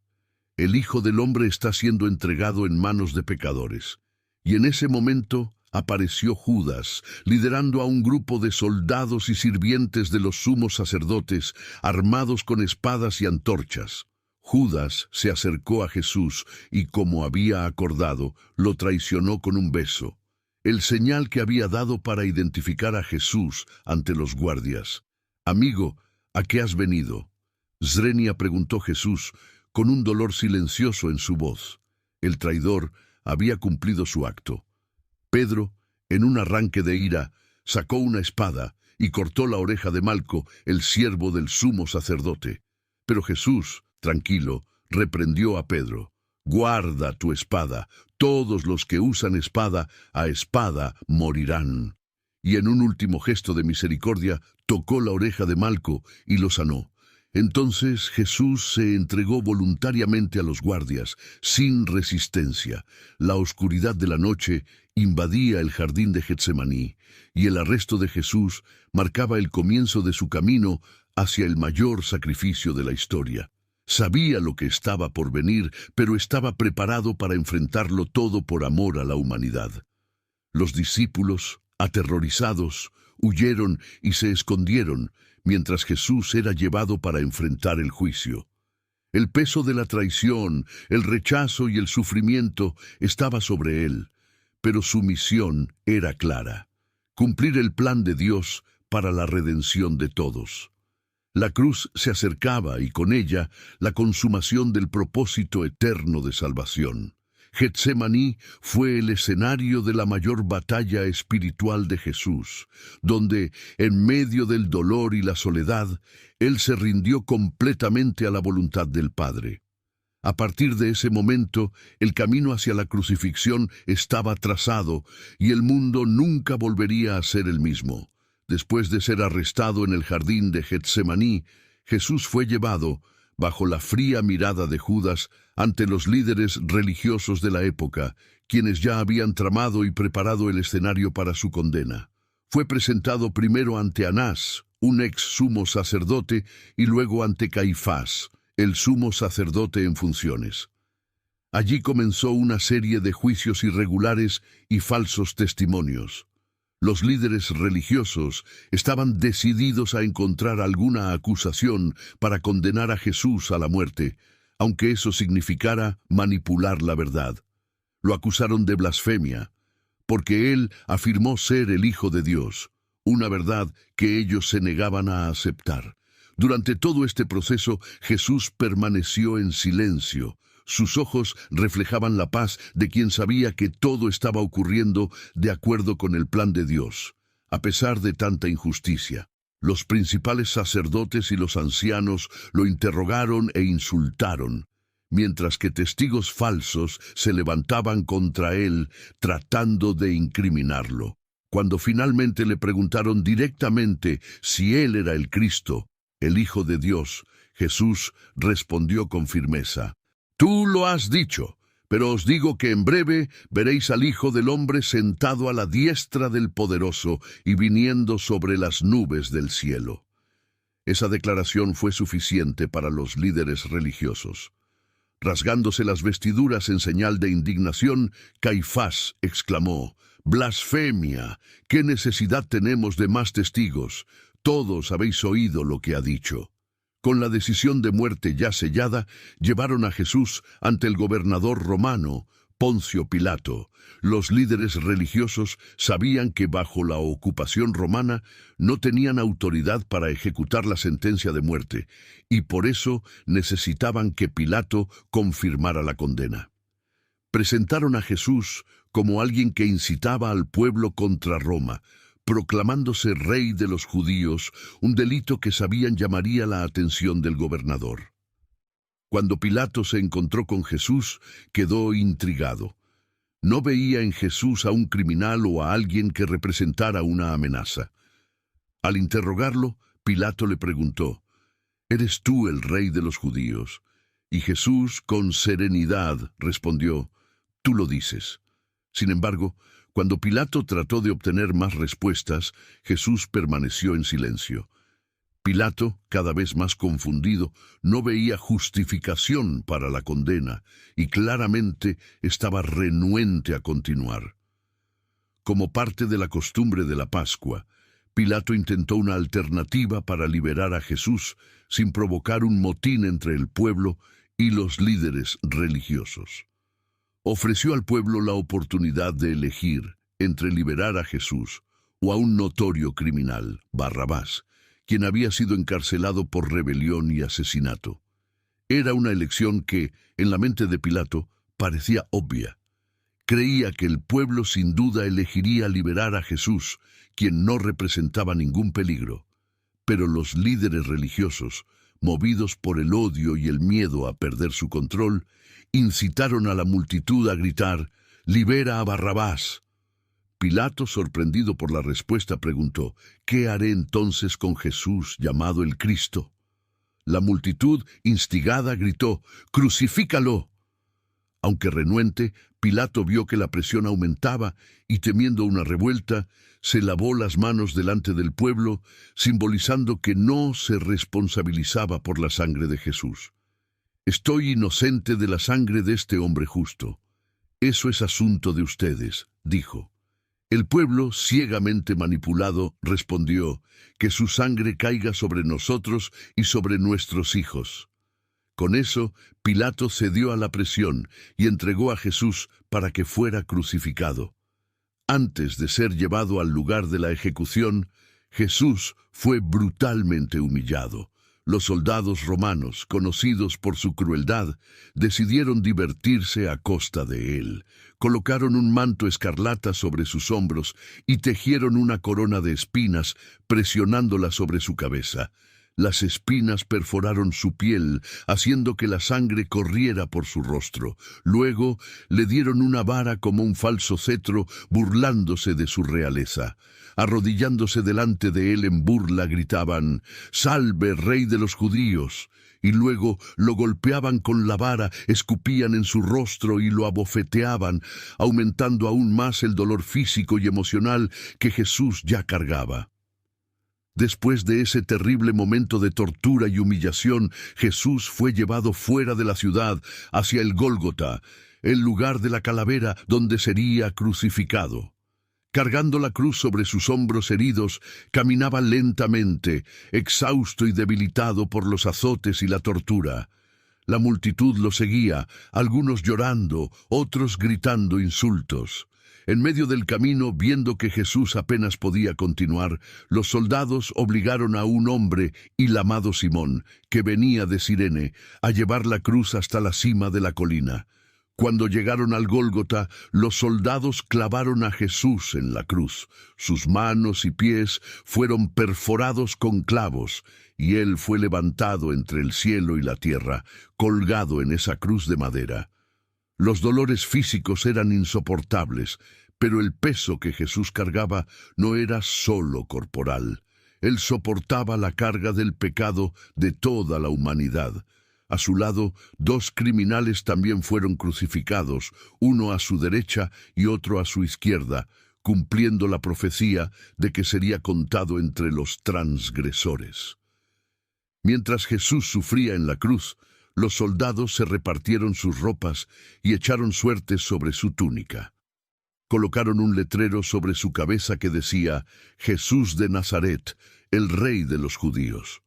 El Hijo del Hombre está siendo entregado en manos de pecadores». Y en ese momento apareció Judas, liderando a un grupo de soldados y sirvientes de los sumos sacerdotes, armados con espadas y antorchas. Judas se acercó a Jesús y, como había acordado, lo traicionó con un beso, el señal que había dado para identificar a Jesús ante los guardias. «Amigo, ¿a qué has venido?», Zrenia preguntó Jesús, con un dolor silencioso en su voz. El traidor había cumplido su acto. Pedro, en un arranque de ira, sacó una espada y cortó la oreja de Malco, el siervo del sumo sacerdote. Pero Jesús, tranquilo, reprendió a Pedro: «Guarda tu espada. Todos los que usan espada, a espada morirán». Y en un último gesto de misericordia, tocó la oreja de Malco y lo sanó. Entonces Jesús se entregó voluntariamente a los guardias, sin resistencia. La oscuridad de la noche invadía el jardín de Getsemaní, y el arresto de Jesús marcaba el comienzo de su camino hacia el mayor sacrificio de la historia. Sabía lo que estaba por venir, pero estaba preparado para enfrentarlo todo por amor a la humanidad. Los discípulos, aterrorizados, huyeron y se escondieron, mientras Jesús era llevado para enfrentar el juicio. El peso de la traición, el rechazo y el sufrimiento estaba sobre él, pero su misión era clara: cumplir el plan de Dios para la redención de todos. La cruz se acercaba y con ella la consumación del propósito eterno de salvación. Getsemaní fue el escenario de la mayor batalla espiritual de Jesús, donde, en medio del dolor y la soledad, Él se rindió completamente a la voluntad del Padre. A partir de ese momento, el camino hacia la crucifixión estaba trazado y el mundo nunca volvería a ser el mismo. Después de ser arrestado en el jardín de Getsemaní, Jesús fue llevado, bajo la fría mirada de Judas, ante los líderes religiosos de la época, quienes ya habían tramado y preparado el escenario para su condena. Fue presentado primero ante Anás, un ex sumo sacerdote, y luego ante Caifás, el sumo sacerdote en funciones. Allí comenzó una serie de juicios irregulares y falsos testimonios. Los líderes religiosos estaban decididos a encontrar alguna acusación para condenar a Jesús a la muerte, aunque eso significara manipular la verdad. Lo acusaron de blasfemia, porque él afirmó ser el Hijo de Dios, una verdad que ellos se negaban a aceptar. Durante todo este proceso, Jesús permaneció en silencio. Sus ojos reflejaban la paz de quien sabía que todo estaba ocurriendo de acuerdo con el plan de Dios, a pesar de tanta injusticia. Los principales sacerdotes y los ancianos lo interrogaron e insultaron, mientras que testigos falsos se levantaban contra él tratando de incriminarlo. Cuando finalmente le preguntaron directamente si él era el Cristo, el Hijo de Dios, Jesús respondió con firmeza: «Tú lo has dicho, pero os digo que en breve veréis al Hijo del Hombre sentado a la diestra del Poderoso y viniendo sobre las nubes del cielo». Esa declaración fue suficiente para los líderes religiosos. Rasgándose las vestiduras en señal de indignación, Caifás exclamó: «¡Blasfemia! ¿Qué necesidad tenemos de más testigos? Todos habéis oído lo que ha dicho». Con la decisión de muerte ya sellada, llevaron a Jesús ante el gobernador romano, Poncio Pilato. Los líderes religiosos sabían que bajo la ocupación romana no tenían autoridad para ejecutar la sentencia de muerte, y por eso necesitaban que Pilato confirmara la condena. Presentaron a Jesús como alguien que incitaba al pueblo contra Roma, proclamándose rey de los judíos, un delito que sabían llamaría la atención del gobernador. Cuando Pilato se encontró con Jesús, quedó intrigado. No veía en Jesús a un criminal o a alguien que representara una amenaza. Al interrogarlo, Pilato le preguntó: «¿Eres tú el rey de los judíos?». Y Jesús, con serenidad, respondió: «Tú lo dices». Sin embargo, cuando Pilato trató de obtener más respuestas, Jesús permaneció en silencio. Pilato, cada vez más confundido, no veía justificación para la condena y claramente estaba renuente a continuar. Como parte de la costumbre de la Pascua, Pilato intentó una alternativa para liberar a Jesús sin provocar un motín entre el pueblo y los líderes religiosos. Ofreció al pueblo la oportunidad de elegir entre liberar a Jesús o a un notorio criminal, Barrabás, quien había sido encarcelado por rebelión y asesinato. Era una elección que, en la mente de Pilato, parecía obvia. Creía que el pueblo sin duda elegiría liberar a Jesús, quien no representaba ningún peligro. Pero los líderes religiosos, movidos por el odio y el miedo a perder su control, incitaron a la multitud a gritar: «¡Libera a Barrabás!». Pilato, sorprendido por la respuesta, preguntó: «¿Qué haré entonces con Jesús llamado el Cristo?». La multitud, instigada, gritó: «¡Crucifícalo!». Aunque renuente, Pilato vio que la presión aumentaba y, temiendo una revuelta, se lavó las manos delante del pueblo, simbolizando que no se responsabilizaba por la sangre de Jesús. «Estoy inocente de la sangre de este hombre justo. Eso es asunto de ustedes», dijo. El pueblo, ciegamente manipulado, respondió: «Que su sangre caiga sobre nosotros y sobre nuestros hijos». Con eso, Pilato cedió a la presión y entregó a Jesús para que fuera crucificado. Antes de ser llevado al lugar de la ejecución, Jesús fue brutalmente humillado. Los soldados romanos, conocidos por su crueldad, decidieron divertirse a costa de él. Colocaron un manto escarlata sobre sus hombros y tejieron una corona de espinas, presionándola sobre su cabeza. Las espinas perforaron su piel, haciendo que la sangre corriera por su rostro. Luego le dieron una vara como un falso cetro, burlándose de su realeza. Arrodillándose delante de él en burla, gritaban: «¡Salve, Rey de los judíos!». Y luego lo golpeaban con la vara, escupían en su rostro y lo abofeteaban, aumentando aún más el dolor físico y emocional que Jesús ya cargaba. Después de ese terrible momento de tortura y humillación, Jesús fue llevado fuera de la ciudad, hacia el Gólgota, el lugar de la calavera donde sería crucificado. Cargando la cruz sobre sus hombros heridos, caminaba lentamente, exhausto y debilitado por los azotes y la tortura. La multitud lo seguía, algunos llorando, otros gritando insultos. En medio del camino, viendo que Jesús apenas podía continuar, los soldados obligaron a un hombre, el llamado Simón, que venía de Cirene, a llevar la cruz hasta la cima de la colina. Cuando llegaron al Gólgota, los soldados clavaron a Jesús en la cruz. Sus manos y pies fueron perforados con clavos, y él fue levantado entre el cielo y la tierra, colgado en esa cruz de madera. Los dolores físicos eran insoportables, pero el peso que Jesús cargaba no era solo corporal. Él soportaba la carga del pecado de toda la humanidad. A su lado, 2 criminales también fueron crucificados, uno a su derecha y otro a su izquierda, cumpliendo la profecía de que sería contado entre los transgresores. Mientras Jesús sufría en la cruz, los soldados se repartieron sus ropas y echaron suertes sobre su túnica. Colocaron un letrero sobre su cabeza que decía: «Jesús de Nazaret, el Rey de los judíos».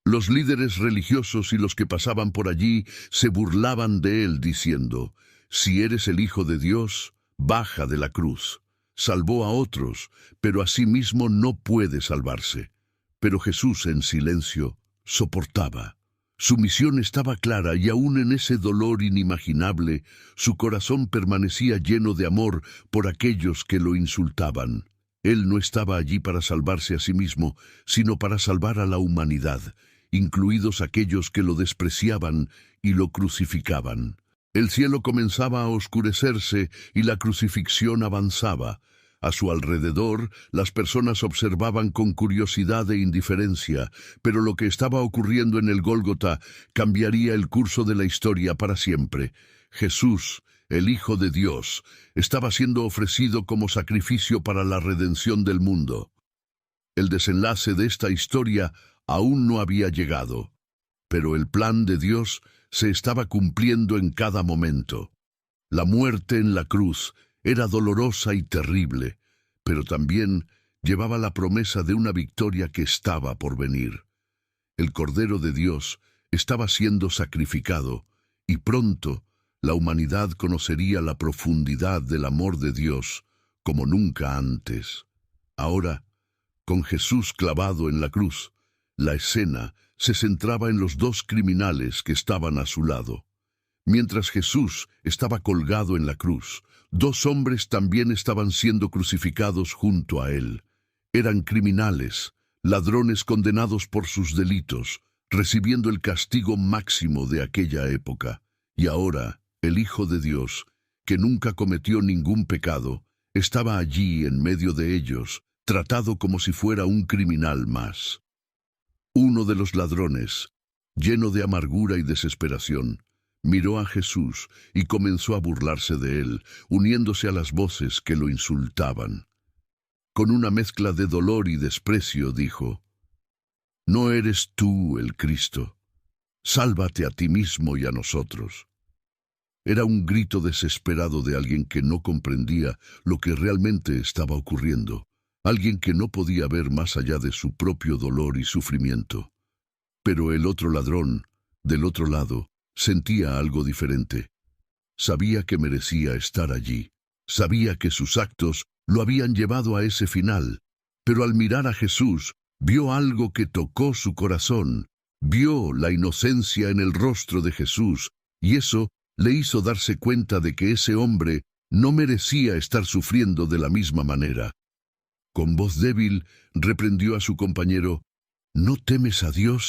Los líderes religiosos y los que pasaban por allí se burlaban de él, diciendo: «Si eres el Hijo de Dios, baja de la cruz». Salvó a otros, pero a sí mismo no puede salvarse. Pero Jesús, en silencio, soportaba. Su misión estaba clara y aún en ese dolor inimaginable, su corazón permanecía lleno de amor por aquellos que lo insultaban. Él no estaba allí para salvarse a sí mismo, sino para salvar a la humanidad, incluidos aquellos que lo despreciaban y lo crucificaban. El cielo comenzaba a oscurecerse y la crucifixión avanzaba. A su alrededor, las personas observaban con curiosidad e indiferencia, pero lo que estaba ocurriendo en el Gólgota cambiaría el curso de la historia para siempre. Jesús, el Hijo de Dios, estaba siendo ofrecido como sacrificio para la redención del mundo. El desenlace de esta historia aún no había llegado, pero el plan de Dios se estaba cumpliendo en cada momento. La muerte en la cruz era dolorosa y terrible, pero también llevaba la promesa de una victoria que estaba por venir. El Cordero de Dios estaba siendo sacrificado, y pronto la humanidad conocería la profundidad del amor de Dios como nunca antes. Ahora, con Jesús clavado en la cruz, la escena se centraba en los 2 criminales que estaban a su lado. Mientras Jesús estaba colgado en la cruz, 2 hombres también estaban siendo crucificados junto a él. Eran criminales, ladrones condenados por sus delitos, recibiendo el castigo máximo de aquella época. Y ahora, el Hijo de Dios, que nunca cometió ningún pecado, estaba allí en medio de ellos, tratado como si fuera un criminal más. Uno de los ladrones, lleno de amargura y desesperación, miró a Jesús y comenzó a burlarse de él, uniéndose a las voces que lo insultaban. Con una mezcla de dolor y desprecio dijo: «¿No eres tú el Cristo? Sálvate a ti mismo y a nosotros». Era un grito desesperado de alguien que no comprendía lo que realmente estaba ocurriendo, alguien que no podía ver más allá de su propio dolor y sufrimiento. Pero el otro ladrón, del otro lado, sentía algo diferente. Sabía que merecía estar allí. Sabía que sus actos lo habían llevado a ese final. Pero al mirar a Jesús, vio algo que tocó su corazón. Vio la inocencia en el rostro de Jesús, y eso le hizo darse cuenta de que ese hombre no merecía estar sufriendo de la misma manera. Con voz débil, reprendió a su compañero: ¿No temes a Dios,